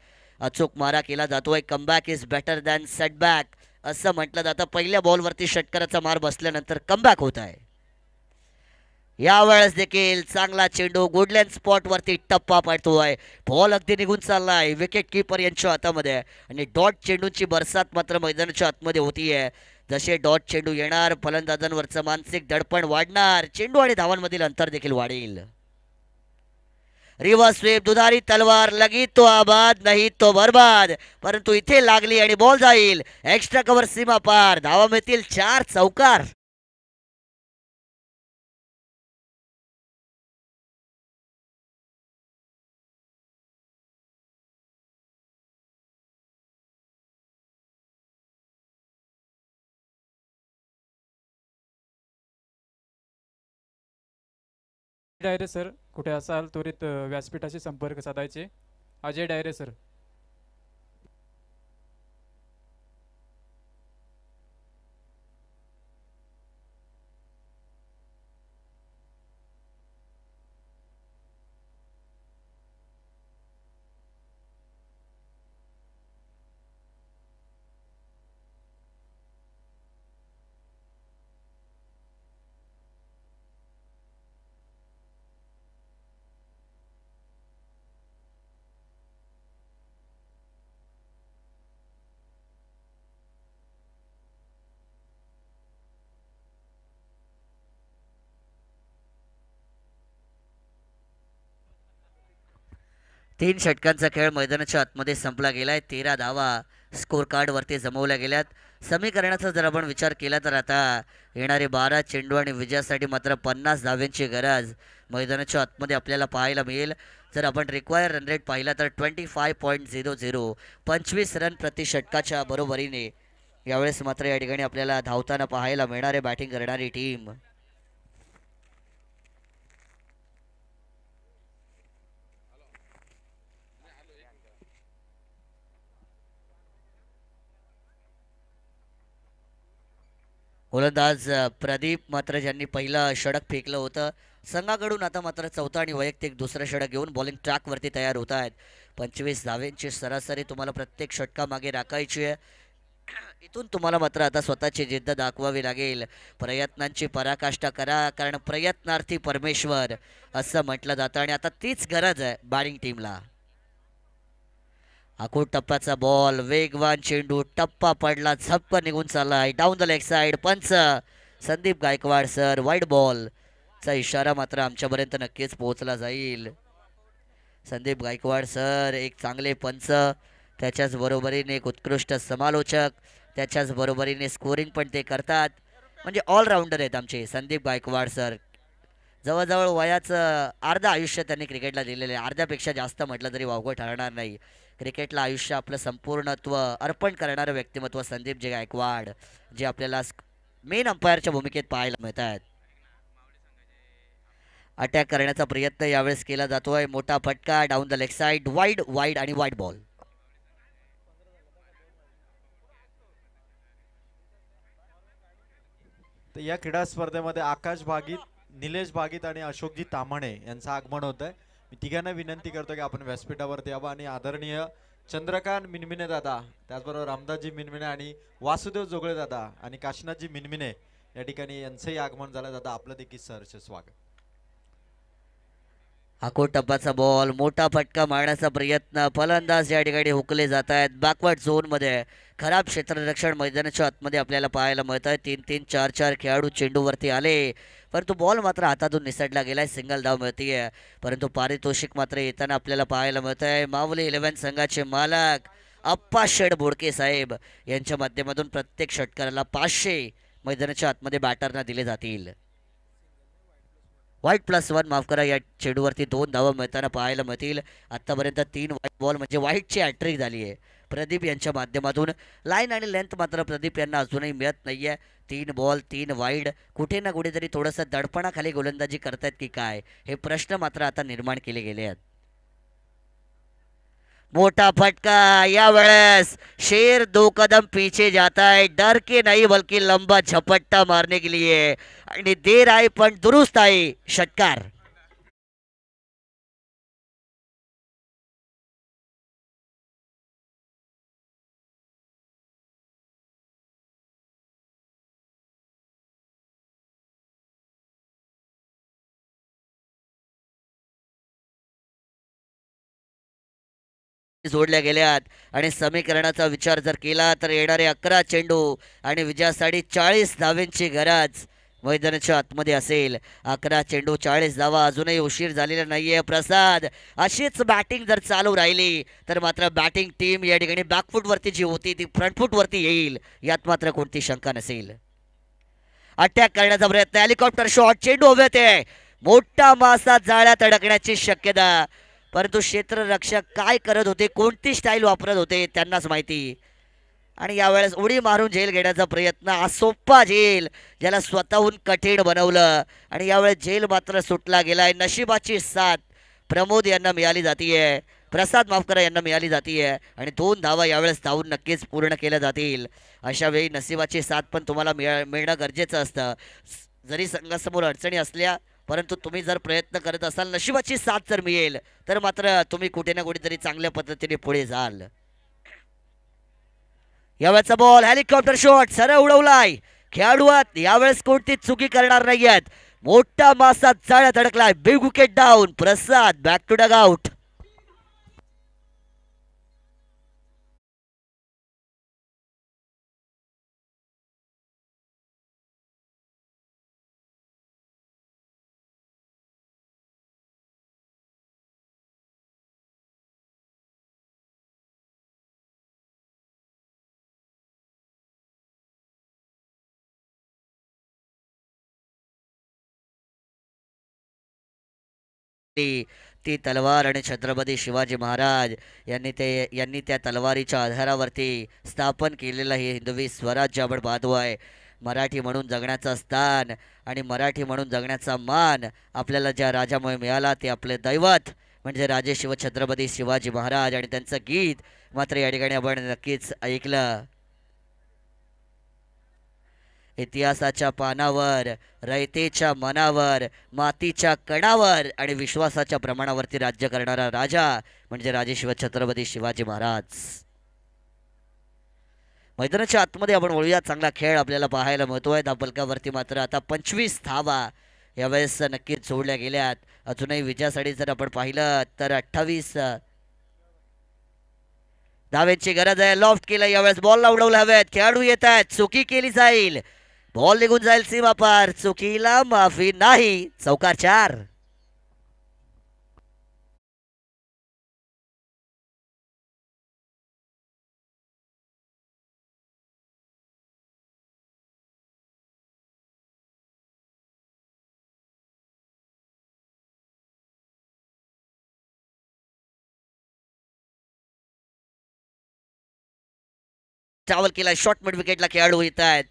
अचूक मारा केला जातोय. Comeback is better than setback असं म्हटलं जातं. पहिल्या बॉलवरती षटकाराचा मार बसल्यानंतर कमबॅक होत आहे. यावेळेस देखील चांगला चेंडू गुडलँड स्पॉटवरती टप्पा पडतोय. बॉल अगदी निघून चाललाय विकेट किपर यांच्या हातामध्ये आणि डॉट चेंडूची बरसात मात्र मैदानाच्या आतमध्ये होतीये. जसे डॉट चेंडू येणार फलंदाजांवरचं मानसिक दडपण वाढणार. चेंडू आणि धावांमधील अंतर देखील वाढेल. रिव्हर्स स्वीप, दुधारी तलवार, लगी तो आबाद नाही तो बर्बाद. परंतु इथे लागली आणि बॉल जाईल एक्स्ट्रा कव्हर सीमा पार. धावा मिळतील 4 चौकार. डायरे सर, कुठे असाल त्वरित व्यासपीठाशी संपर्क साधायचे. अजय डायरे सर. तीन षटकांचा खेळ मैदानाच्या आतमध्ये संपला गेलाय. 13 धावा स्कोर कार्डवरती जमवल्या गेल्यात. समीकरणाचा जर आपण विचार केला तर आता येणारे 12 चेंडू आणि विजयासाठी मात्र 50 धाव्यांची गरज मैदानाच्या आतमध्ये आपल्याला पाहायला मिळेल. जर आपण रिक्वायर रन रेट पाहिला तर 25.00 25 रन प्रति षटकाच्या बरोबरीने यावेळेस मात्र या ठिकाणी आपल्याला धावताना पाहायला मिळणारे बॅटिंग करणारी टीम. गोलंदाज प्रदीप मात्र ज्यांनी पहिलं षटक फेकलं होतं संघाकडून आता मात्र चौथा आणि वैयक्तिक दुसरं षटक घेऊन बॉलिंग ट्रॅकवरती तयार होत आहेत. 25 धावेंची सरासरी तुम्हाला प्रत्येक षटकामागे राखायची आहे. इथून तुम्हाला मात्र आता स्वतःची जिद्द दाखवावी लागेल. प्रयत्नांची पराकाष्ठा करा, कारण प्रयत्नार्थी परमेश्वर असं म्हटलं जातं आणि आता तीच गरज आहे बॅटिंग टीमला. आखूड टप्प्याचा बॉल, वेगवान चेंडू, टप्पा पडला, झपकन निघून चाललाय डाऊन द लेग साइड. पंच Sandeep Gaikwad sir, wide ball चा इशारा मात्र आमच्यापर्यंत नक्कीच पोहोचला जाईल. संदीप गायकवाड सर एक चांगले पंच, त्याच्याच बरोबरीने एक उत्कृष्ट समालोचक, त्याच्याच बरोबरीने स्कोरिंग पण ते करतात. म्हणजे ऑलराऊंडर आहेत आमचे संदीप गायकवाड सर. जवळजवळ वयाचं अर्ध आयुष्य त्यांनी क्रिकेटला दिलेलं आहे. अर्ध्यापेक्षा जास्त म्हटलं तरी वावगं ठरणार नाही. क्रिकेटला आयुष्य आपलं संपूर्णत्व अर्पण करणारं व्यक्तिमत्व संदीप जे गायकवाड, जे आपल्याला मेन अंपायरच्या भूमिकेत पाहायला मिळत आहेत. अटॅक करण्याचा प्रयत्न यावेळेस केला जातोय. मोठा फटका down the leg side, wide wide आणि वाईड बॉल. तर या क्रीडा स्पर्धेमध्ये आकाश भागीत, निलेश भागीत आणि अशोकजी ताम्हणे यांचं आगमन होत आहे. मी तिघांना विनंती करतो की आपण व्यासपीठावरती यावं आणि आदरणीय चंद्रकांत मिनमिने दादा, त्याचबरोबर रामदासजी मिनमिने आणि वासुदेव जोगळे दादा आणि काशीनाथजी मिनमिने या ठिकाणी यांचंही आगमन झालं. दादा आपलं देखील सहर्ष स्वागत. आखूड टप्प्याचा बॉल, मोठा फटका मारण्याचा प्रयत्न, फलंदाज या ठिकाणी हुकले जात आहेत बॅकवर्ड झोनमध्ये. खराब क्षेत्ररक्षण मैदानाच्या आतमध्ये आपल्याला पाहायला मिळत आहे. 3-3 4-4 खेळाडू चेंडूवरती आले, परंतु बॉल मात्र हातातून निसटला गेलाय. सिंगल धाव मिळतीये, परंतु पारितोषिक मात्र येताना आपल्याला पाहायला मिळत आहे. मावली 11 संघाचे मालक अप्पा शेड बोडके साहेब यांच्या माध्यमातून प्रत्येक षटकाराला 500 मैदानाच्या आतमध्ये बॅटरना दिले जातील. वाईट +1 माफ करा, या चेंडूवरती 2 धावा मिळताना पाहायला मिळतील. आत्तापर्यंत 3 वाईट बॉल म्हणजे वाईटची हॅट्रिक झाली आहे प्रदीप यांच्या माध्यमातून. लाईन आणि लेंथ मात्र प्रदीप यांना अजूनही मिळत नाहीये. 3 बॉल 3 वाईड. कुठे ना कुठेतरी थोडंसं दडपणाखाली गोलंदाजी करतायत की काय, हे प्रश्न मात्र आता निर्माण केले गेले आहेत. मोठा फटका, या वेळेस शेर 2 कदम पीछे जाता है, डर के नहीं बल्कि लंबा झपट्टा मारने के लिए, आणि देर आहे पण दुरुस्त आहे षटकार. जोडल्या गेल्यात आणि समीकरणाचा विचार जर केला तर येणारे 11 चेंडू आणि विजयासाठी 40 धावेंची गरज मैदानाच्या आतमध्ये असेल. 11 चेंडू 40 धावा, अजूनही उशीर झालेला नाहीये. प्रसाद, अशीच बॅटिंग जर चालू राहिली तर मात्र बॅटिंग टीम या ठिकाणी बॅकफूटवरती जी होती ती फ्रंटफूटवरती येईल, यात मात्र कोणती शंका नसेल. अटॅक करण्याचा प्रयत्न, हेलिकॉप्टर शॉट, चेंडू उभे होते, मोठा मासा जाळ्यात अडकण्याची शक्यता, परंतु क्षेत्ररक्षक काय करत होते, कोणती स्टाईल वापरत होते त्यांनाच माहिती. आणि यावेळेस उडी मारून झेल घेण्याचा प्रयत्न, हा सोप्पा झेल ज्याला स्वतःहून कठीण बनवलं आणि यावेळेस झेल मात्र सुटला गेलाय. नशिबाची साथ प्रमोद यांना मिळाली जातीये, प्रसाद माफ करा यांना मिळाली जातीये आणि 2 धावा यावेळेस धावून नक्कीच पूर्ण केल्या जातील. अशा वेळी नशिबाची साथ पण तुम्हाला मिळणं गरजेचं असतं. जरी संघासमोर अडचणी असल्या परंतु तुम्ही जर प्रयत्न करत असाल, नशिबाची साथ जर मिळेल तर मात्र तुम्ही कुठे ना कुठेतरी चांगल्या पद्धतीने पुढे जाल. यावेळेचा बॉल हेलिकॉप्टर शॉट सरळ उडवलाय. खेळाडू यावेळेस कोणतीच चुकी करणार नाहीयेत. मोठा मासा जाळ्यात अडकलाय. Big wicket down. Prasad back to dugout. ती तलवार आणि छत्रपती शिवाजी महाराज यांनी त्या तलवारीच्या आधारावरती स्थापन केलेलं हे हिंदवी स्वराज्य आपण पाहतोय. मराठी म्हणून जगण्याचं स्थान आणि मराठी म्हणून जगण्याचा मान आपल्याला ज्या राजामुळे मिळाला ते आपले दैवत म्हणजे राजे शिवछत्रपती शिवाजी महाराज आणि त्यांचं गीत मात्र या ठिकाणी आपण नक्कीच ऐकलं. इतिहासाच्या पानावर, रयतेच्या मनावर, मातीच्या कणावर आणि विश्वासाच्या प्रमाणावरती राज्य करणारा राजा म्हणजे राजे शिवछत्रपती शिवाजी महाराज. मैदानाच्या आतमध्ये आपण वळूया. चांगला खेळ आपल्याला पाहायला मिळतोय. धावफलकावरती मात्र आता 25 धावा यावेळेस नक्कीच सोडल्या गेल्यात. अजूनही विजयासाठी जर आपण पाहिलं तर 28 धाव्यांची गरज आहे. लॉफ्ट केलं यावेळेस. बॉलला उडवलं हवेत. खेळाडू येत आहेत. चुकी केली जाईल. बॉल निघून जाईल सीमा पार. चुकीला माफी नाही. चौकार 4. ट्रॅव्हल केला. शॉर्ट मिड विकेटला खेळाडू येत आहेत.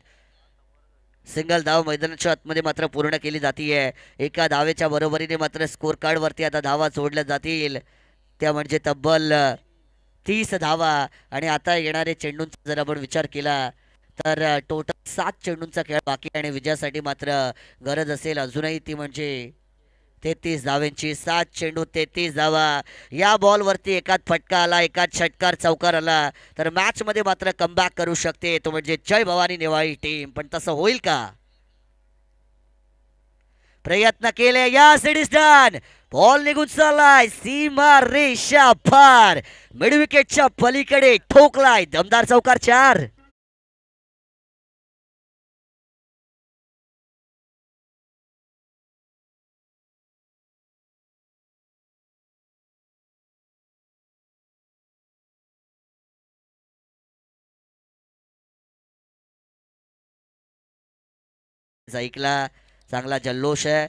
सिंगल धाव मैदानाच्या आतमध्ये मात्र पूर्ण केली जातीये. एका धावेच्या बरोबरीने मात्र स्कोर कार्ड वरती आता धावा सोडल्या जातील. त्या म्हणजे तब्बल 30 धावा आणि आता येणारे चेंडूंचा जर आपण विचार केला तर टोटल 7 चेंडूंचा खेळ बाकी आणि विजयासाठी मात्र गरज असेल अजूनही ती म्हणजे 33 धावेंची. 7 चेंडू 33 धावा. या बॉलवरती एकाच फटका आला, एकाच षटकार चौकार आला तर मॅच मध्ये मात्र कमबॅक करू शकते तो म्हणजे जय भवानी नेवाळी टीम. पण तसं होईल का? प्रयत्न केले. या डन. बॉल निघून चाललाय सीमा रेषा पार. मिड विकेटच्या पलीकडे ठोकलाय. दमदार चौकार 4. ऐकला. चांगला जल्लोष आहे.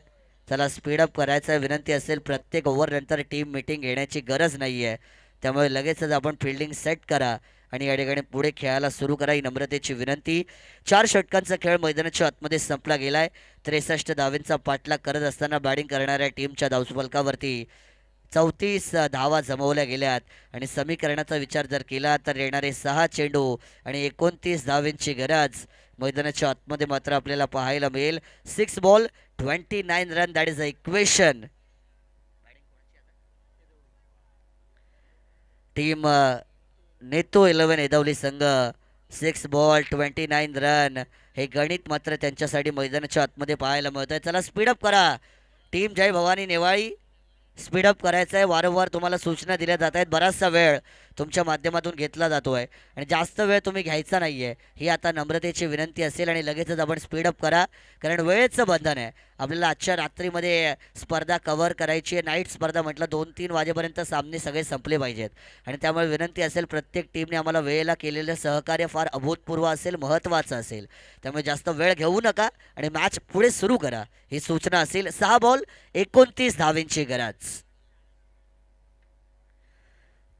चला स्पीडअप करायचा विनंती असेल. प्रत्येक ओव्हर नंतर टीम मीटिंग घेण्याची गरज नाही आहे. त्यामुळे लगेचच आपण फिल्डिंग सेट करा आणि या ठिकाणी पुढे खेळायला सुरू करा ही नम्रतेची विनंती. 4 षटकांचा खेळ मैदानाच्या आतमध्ये संपला गेलाय. 63 धावेंचा पाठलाग करत असताना बॅटिंग करणाऱ्या टीमच्या धावफलकावरती 34 धावा जमवल्या गेल्यात आणि समीकरणाचा विचार जर केला तर येणारे 6 चेंडू आणि 29 धावेंची गरज मैदानाच्या आतमध्ये मात्र आपल्याला पाहायला मिळेल. 6 ball 29 run that is a equation. Team नेतो 11 एदवली संघ 6 बॉल 29 रन हे गणित मात्र त्यांच्यासाठी मैदानाच्या आतमध्ये पाहायला मिळत आहे. चला स्पीडअप करा. टीम जय भवानी नेवाळी स्पीडअप करायचं आहे. वारंवार तुम्हाला सूचना दिल्या जात आहेत. बराचसा वेळ तुमच्या माध्यमातून घेतला जातो आहे आणि जास्त वेळ तुम्ही घ्यायचा नाही आहे ही आता नम्रतेची विनंती असेल आणि लगेचच आपण स्पीडअप करा कारण वेळेचं बंधन आहे. आपल्याला आजच्या रात्रीमध्ये स्पर्धा कव्हर करायची आहे. नाईट स्पर्धा म्हटलं 2-3 वाजेपर्यंत सामने सगळे संपले पाहिजेत आणि त्यामुळे विनंती असेल प्रत्येक टीमने आम्हाला वेळेला केलेलं सहकार्य फार अभूतपूर्व असेल, महत्त्वाचं असेल. त्यामुळे जास्त वेळ घेऊ नका आणि मॅच पुढे सुरू करा ही सूचना असेल. 6 बॉल 29 धावेंची गरज.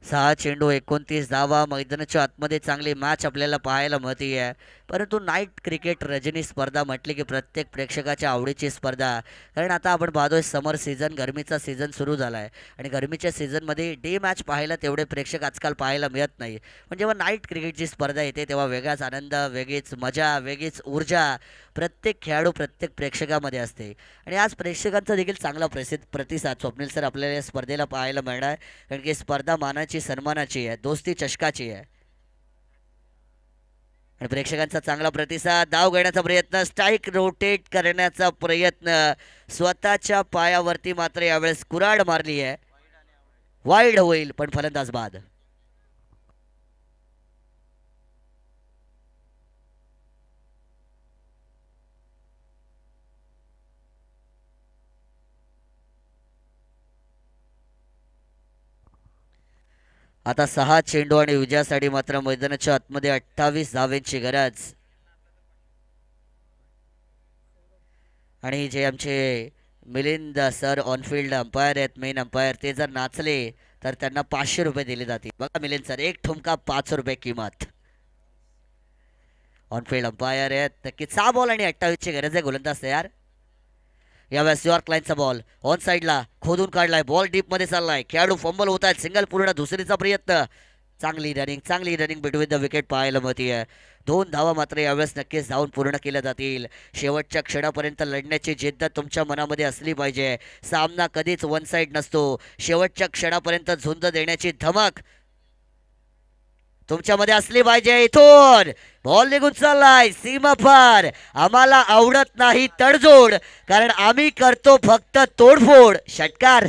6 चेंडू 29 धावा. मैदानाच्या आतमध्ये चांगली मॅच आपल्याला पाहायला मिळते. परंतु नाईट क्रिकेट रजनी स्पर्धा म्हटली की प्रत्येक प्रेक्षकाच्या आवडीची स्पर्धा. कारण आता आपण पाहतोय समर सीझन, गरमीचा सीझन सुरू झाला आहे आणि गरमीच्या सीझनमध्ये डे मॅच पाहायला तेवढे प्रेक्षक आजकाल पाहायला मिळत नाही. पण जेव्हा नाईट क्रिकेटची स्पर्धा येते तेव्हा वेगळाच आनंद, वेगळीच मजा, वेगळीच ऊर्जा प्रत्येक खेळाडू, प्रत्येक प्रेक्षकामध्ये असते. आणि आज प्रेक्षकांचा देखील चांगला प्रतिसाद स्वप्नील सर आपल्याला या स्पर्धेला पाहायला मिळणार आहे. कारण की स्पर्धा मानाची, सन्मानाची आहे, दोस्ती चषकाची आहे. आणि प्रेक्षकांचा चांगला प्रतिसाद. धाव घेण्याचा प्रयत्न, स्ट्राईक रोटेट करण्याचा प्रयत्न, स्वतःच्या पायावरती मात्र यावेळेस कुऱ्हाड मारली आहे. वाईड होईल पण फलंदाज बाद. आता 6 चेंडू आणि विजयासाठी मात्र मैदानाच्या आतमध्ये 28 धावेंची गरज. आणि जे आमचे मिलिंद सर ऑनफिल्ड अंपायर आहेत, मेन अंपायर, ते जर नाचले तर त्यांना 500 रुपये दिले जातील. बघा मिलिंद सर, एक ठुमका 5 रुपये किंमत. ऑनफिल्ड अंपायर आहेत. नक्की 6 बॉल आणि 28ची गरज आहे. गोलंदाज तयार. यावेळेस यॉर्क लाईनचा बॉल ऑन साईडला खोदून काढलाय. बॉल डीप मध्ये चाललाय. खेळाडू फंबल होत आहेत. सिंगल पूर्ण, दुसरीचा प्रयत्न. चांगली रनिंग बिटवीन द विकेट पाहायला मिळते. 2 धावा मात्र यावेळेस नक्कीच धावून पूर्ण केल्या जातील. शेवटच्या क्षणापर्यंत लढण्याची जिद्द तुमच्या मनामध्ये असली पाहिजे. सामना कधीच वन साईड नसतो. शेवटच्या क्षणापर्यंत झुंज देण्याची धमक तुमच्यामध्ये असली पाहिजे. इथून बॉल निघून चाललाय सीमा पार. आम्हाला आवडत नाही तडजोड, कारण आम्ही करतो फक्त तोडफोड. षटकार.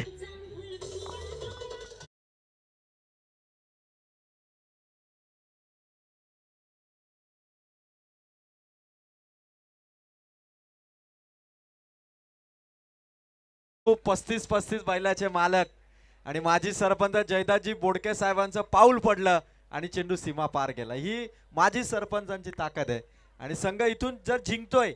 खूप 35 बैलाचे मालक आणि माजी सरपंच जयदाजी बोडके साहेबांचं पाऊल पडलं आणि चेंडू सीमा पार गेला. ही माजी सरपंचांची ताकद आहे. आणि संघ इथून जर जिंकतोय,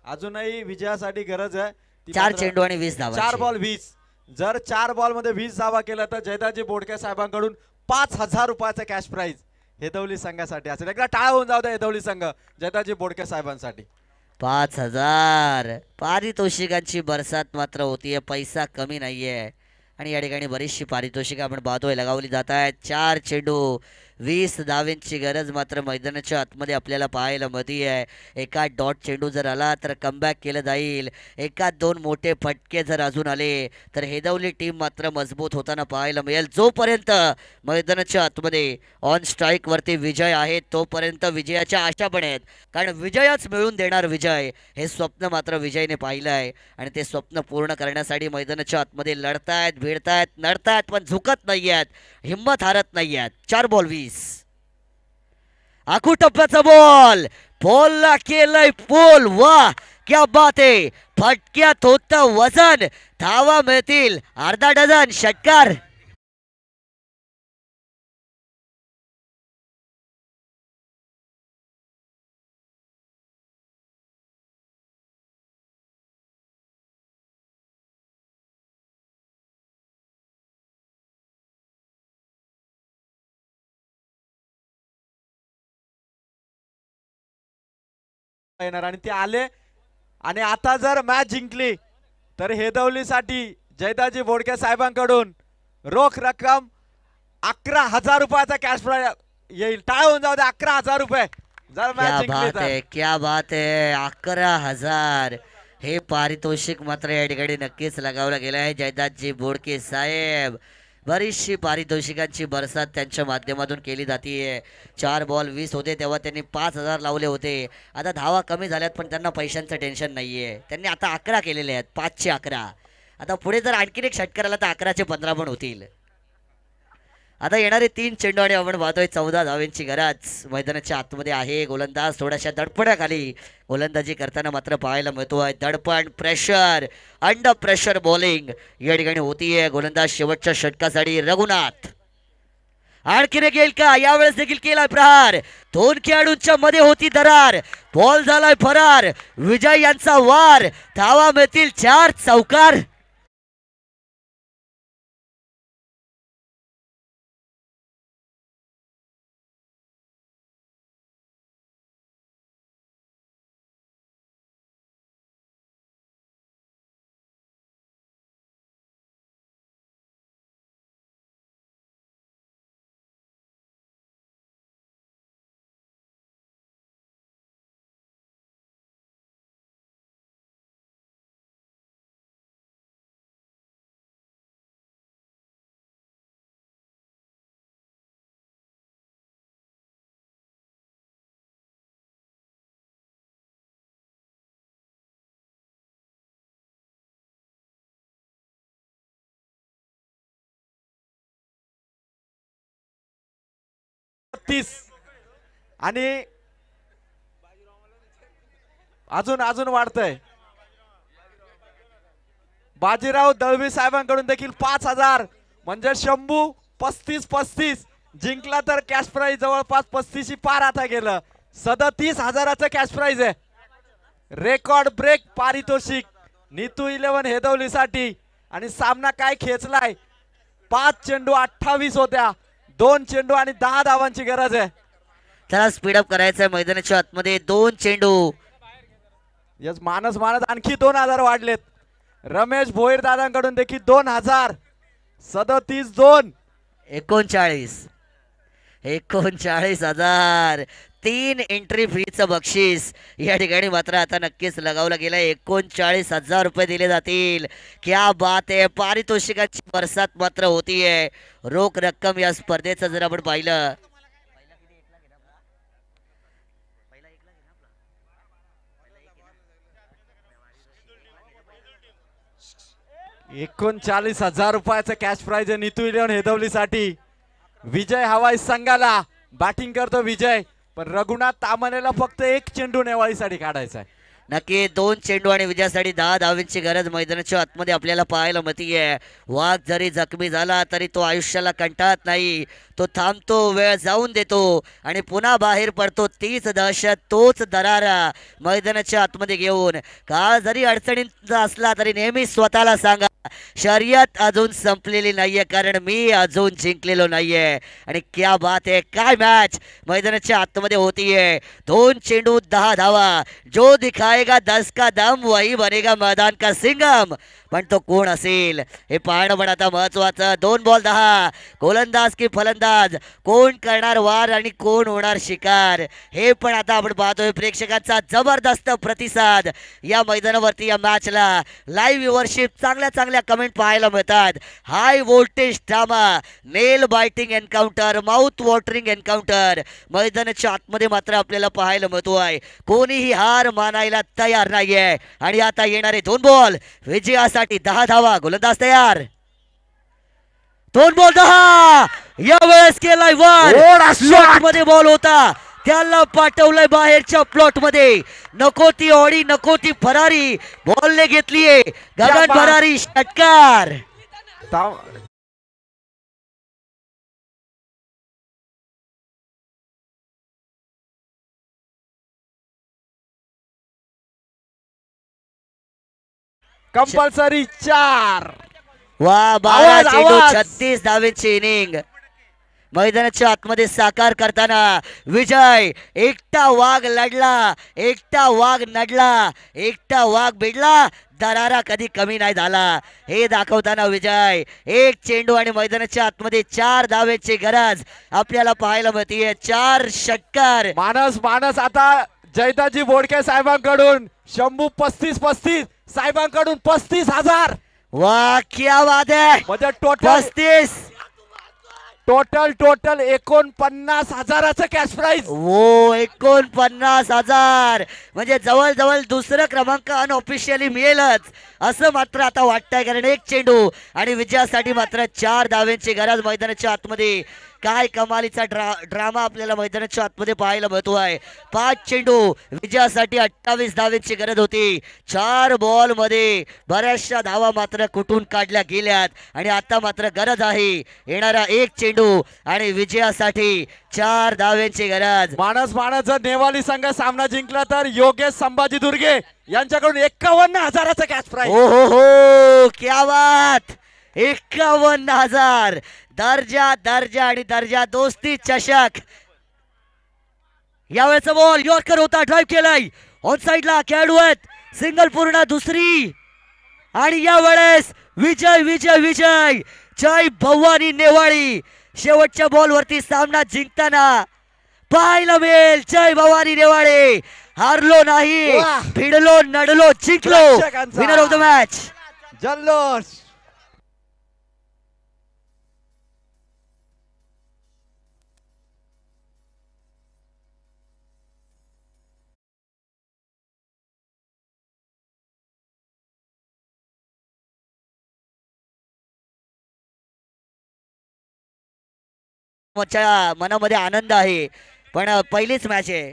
अजूनही विजयासाठी गरज आहे. 4 चेंडू आणि 20 धावा. 4 बॉल 20. जर 4 बॉल मध्ये 20 धावा केला तर जयदाजी बोडके साहेबांकडून 5000 रुपयाचा कॅश प्राइज हेदवली संघासाठी असेल. एकदा टाळ होऊन जाऊ द्या हेदवली संघ जयदाजी बोडके साहेबांसाठी. 5000 पारितोषिकांची बरसात मात्र होतीये. पैसा कमी नाहीये आणि या ठिकाणी बरीचशी पारितोषिकं आपण पाहतोय लगावली जात आहेत. 4 चेंडू 20 धावेंची गरज मात्र मैदानाच्या आतमध्ये आपल्याला पाहायला मिळते आहे. एका डॉट चेंडू जर आला तर कमबॅक केलं जाईल. एका 2 मोठे फटके जर अजून आले तर हेदवली टीम मात्र मजबूत होताना पाहायला मिळेल. जोपर्यंत मैदानाच्या आतमध्ये ऑन स्ट्राईकवरती विजय आहे तोपर्यंत विजयाच्या आशा पण आहेत. कारण विजयच मिळून देणार विजय हे स्वप्न मात्र विजयने पाहिलं आहे आणि ते स्वप्न पूर्ण करण्यासाठी मैदानाच्या आतमध्ये लढतायत, भिडतायत, नडतायत, पण झुकत नाही आहेत, हिंमत हारत नाही आहेत. 4 बॉल 20. आखू टप्प्याचा बॉल पोलला केलंय पोल. वा क्या बात आहे. फटक्यात होतं वजन. धावा मिळतील अर्धा डझन. षटकार. येणार आणि ते आले. आणि आता जर मॅच जिंकली तर हेदवलीसाठी जयदाजी बोडके साहेबांकडून रोख रक्कम 11000 रुपयाचा कॅश प्राइज येईल. टाळ होऊन जाऊ दे. 11000 रुपये जर मॅच जिंकली तर. क्या बात आहे. 11000 हे पारितोषिक मात्र या ठिकाणी नक्कीच लगावलं गेलं आहे. जयदाजी बोडके साहेब बरीचशी पारितोषिकांची बरसात त्यांच्या माध्यमातून केली जाते. 4 बॉल 20 होते तेव्हा त्यांनी 5000 लावले होते. आता धावा कमी झाल्यात पण त्यांना पैशांचं टेन्शन नाहीये. त्यांनी आता 11 केलेले आहेत. 5चे 11. आता पुढे जर आणखीन एक षटकार आला तर 11चे 15 पण होतील. आता येणारे 3 चेंडू आणि आपण पाहतोय 14 धावेंची गरज मैदानाच्या आतमध्ये आहे. गोलंदाज थोड्याशा दडपणाखाली गोलंदाजी करताना मात्र पाहायला मिळतोय. दडपण, प्रेशर, अंडर प्रेशर बॉलिंग या ठिकाणी होतीये. गोलंदाज शेवटच्या षटकासाठी रघुनाथ. आणखीन एक येईल का? यावेळेस देखील केलाय प्रहार. 2 खेळाडूंच्या मध्ये होती दरार. बॉल झालाय फरार. विजय यांचा वार. धावा मिळतील 4. चौकार. 32 आणि अजून अजून वाढतंय. बाजीराव दळवी साहेबांकडून देखील 5000 म्हणजे शंभू 35 जिंकला तर कॅश प्राइज जवळपास 35 पार आता गेलं. 37,000चं कॅश प्राइज आहे. रेकॉर्ड ब्रेक पारितोषिक नीतू 11 हेदवलीसाठी. आणि सामना काय खेचलाय. 5 चेंडू 28 होत्या. 2 चेंडू आणि 10 धावांची गरज आहे. त्याला स्पीडअप करायचंय मैदानाच्या आतमध्ये. 2 चेंडू. यस मानस आणखी 2000 वाढलेत. रमेश भोईर दादांकडून देखील 2000. 37-2. 39,000. 3 एंट्री फीचं बक्षीस या ठिकाणी मात्र आता नक्कीच लगावला गेलाय. 39,000 रुपये दिले जातील. क्या बात आहे. पारितोषिकाची बरसात मात्र होतीये. रोख रक्कम या स्पर्धेचं जर आपण पाहिलं 39,000 रुपयाचं कॅश प्राइज आहे नीतू 11 हेदवलीसाठी. विजय हवाई संघाला बॅटिंग करतो विजय. पण रघुनाथ तामानेला फक्त 1 चेंडू नेवाळीसाठी काढायचा आहे. नक्की 2 चेंडू आणि विजयासाठी 10 धावांची गरज मैदानाच्या आतमध्ये आपल्याला पाहायला मिळतीये. वाघ जरी जखमी झाला तरी तो आयुष्याला कंटाळत नाही. तो थांबतो, वेळ जाऊन देतो आणि पुन्हा बाहेर पडतो. तीच दहशत, तोच दरारा मैदानाच्या आतमध्ये घेऊन. काळ जरी अडचणीत असला तरी नेहमी स्वतःला सांगा शर्यत अजून संपलेली नाहीये, कारण मी अजून जिंकलेलो नाहीये. आणि क्या बात आहे. काय मॅच मैदानाच्या आतमध्ये होतीये. 2 चेंडू 10 धावा. जो दिखाएगा 10 का दम वही बनेगा मैदान का सिंगम. पण तो कोण असेल हे पाहणं पण आता महत्वाचं. 2 बॉल 10. गोलंदाज की फलंदाज, कोण करणार वार आणि कोण होणार शिकार हे पण आता आपण पाहतोय. प्रेक्षकांचा जबरदस्त प्रतिसाद या मैदानावरती या मॅचला. लाईव्ह व्ह्युअरशिप, चांगल्या चांगल्या कमेंट पाहायला मिळतात. High voltage drama, nail biting encounter, mouth watering encounter मैदानाच्या आतमध्ये मात्र आपल्याला पाहायला मिळतोय. कोणीही हार मानायला तयार नाहीये. आणि आता येणारे 2 बॉल विजयासाठी 10 धावा. गोलंदाज तयार. 2 बॉल 10. यावेळेस केलाय वर. शॉट मध्ये बॉल होता, त्याला पाठवलंय बाहेरच्या प्लॉट मध्ये. नको ती ऑडी, नको ती फरारी, बॉलने घेतलीये गगन भरारी. षटकार. कंपल्सरी 4. वा 12 आवाज, चेंडू आवाज. 36 धावेची इनिंग मैदानाच्या आतमध्ये साकार करताना विजय. एकटा वाघ लढला, एकटा वाघ नडला, एकटा वाघ भिडला, दरारा कधी कमी नाही झाला हे दाखवताना विजय. 1 चेंडू आणि मैदानाच्या आतमध्ये 4 धावेची गरज आपल्याला पाहायला मिळते. 4 षटकार. मानस आता जयदाजी बोडके साहेबांकडून शंभू 35 साहेबांकडून 35,000. वा क्या बात आहे. म्हणजे टोटल 35. टोटल 49,000चं कॅश प्राइज. हो 49,000 म्हणजे जवळजवळ दुसरं क्रमांक अनऑफिशियली मिळेलच असं मात्र आता वाटतंय. कारण 1 चेंडू आणि विजयासाठी मात्र 4 धाव्यांची गरज मैदानाच्या आतमध्ये. काय कमालीचा ड्रामा आपल्याला मैदानाच्या आतमध्ये पाहायला मिळतोय. 5 चेंडू विजयासाठी 28 धावेची गरज होती. 4 बॉल मध्ये बऱ्याचशा धावा मात्र कुठून काढल्या गेल्यात आणि आता मात्र गरज आहे येणारा 1 चेंडू आणि विजयासाठी 4 धावेची गरज. मानस जर नेवाली संघ सामना जिंकला तर योगेश संभाजी दुर्गे यांच्याकडून 51,000चं कॅश प्राइज. हो हो हो क्या बात. 51,000. दर्जा दर्जा आणि दर्जा दोस्ती चषक. यावेळेचा बॉल यॉर्कर होता, ड्राईव्ह केलाय ऑन साइडला. खेळाडू आहेत, सिंगल पूर्ण दुसरी. आणि यावेळेस विजय विजय विजय. जय भवानी नेवाळी शेवटच्या बॉलवरती सामना जिंकताना पाहायला मिळेल. जय भवानी नेवाळे. हारलो नाही, वाह. भिडलो, नडलो, जिंकलो. प्रेक्षकांचा विनर ऑफ द मॅच. जल्लोष. मनामध्ये आनंद आहे. पण पहिलीच मॅच आहे,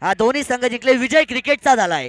हा दोन्ही संघ जिंकले, विजय क्रिकेटचा झालाय.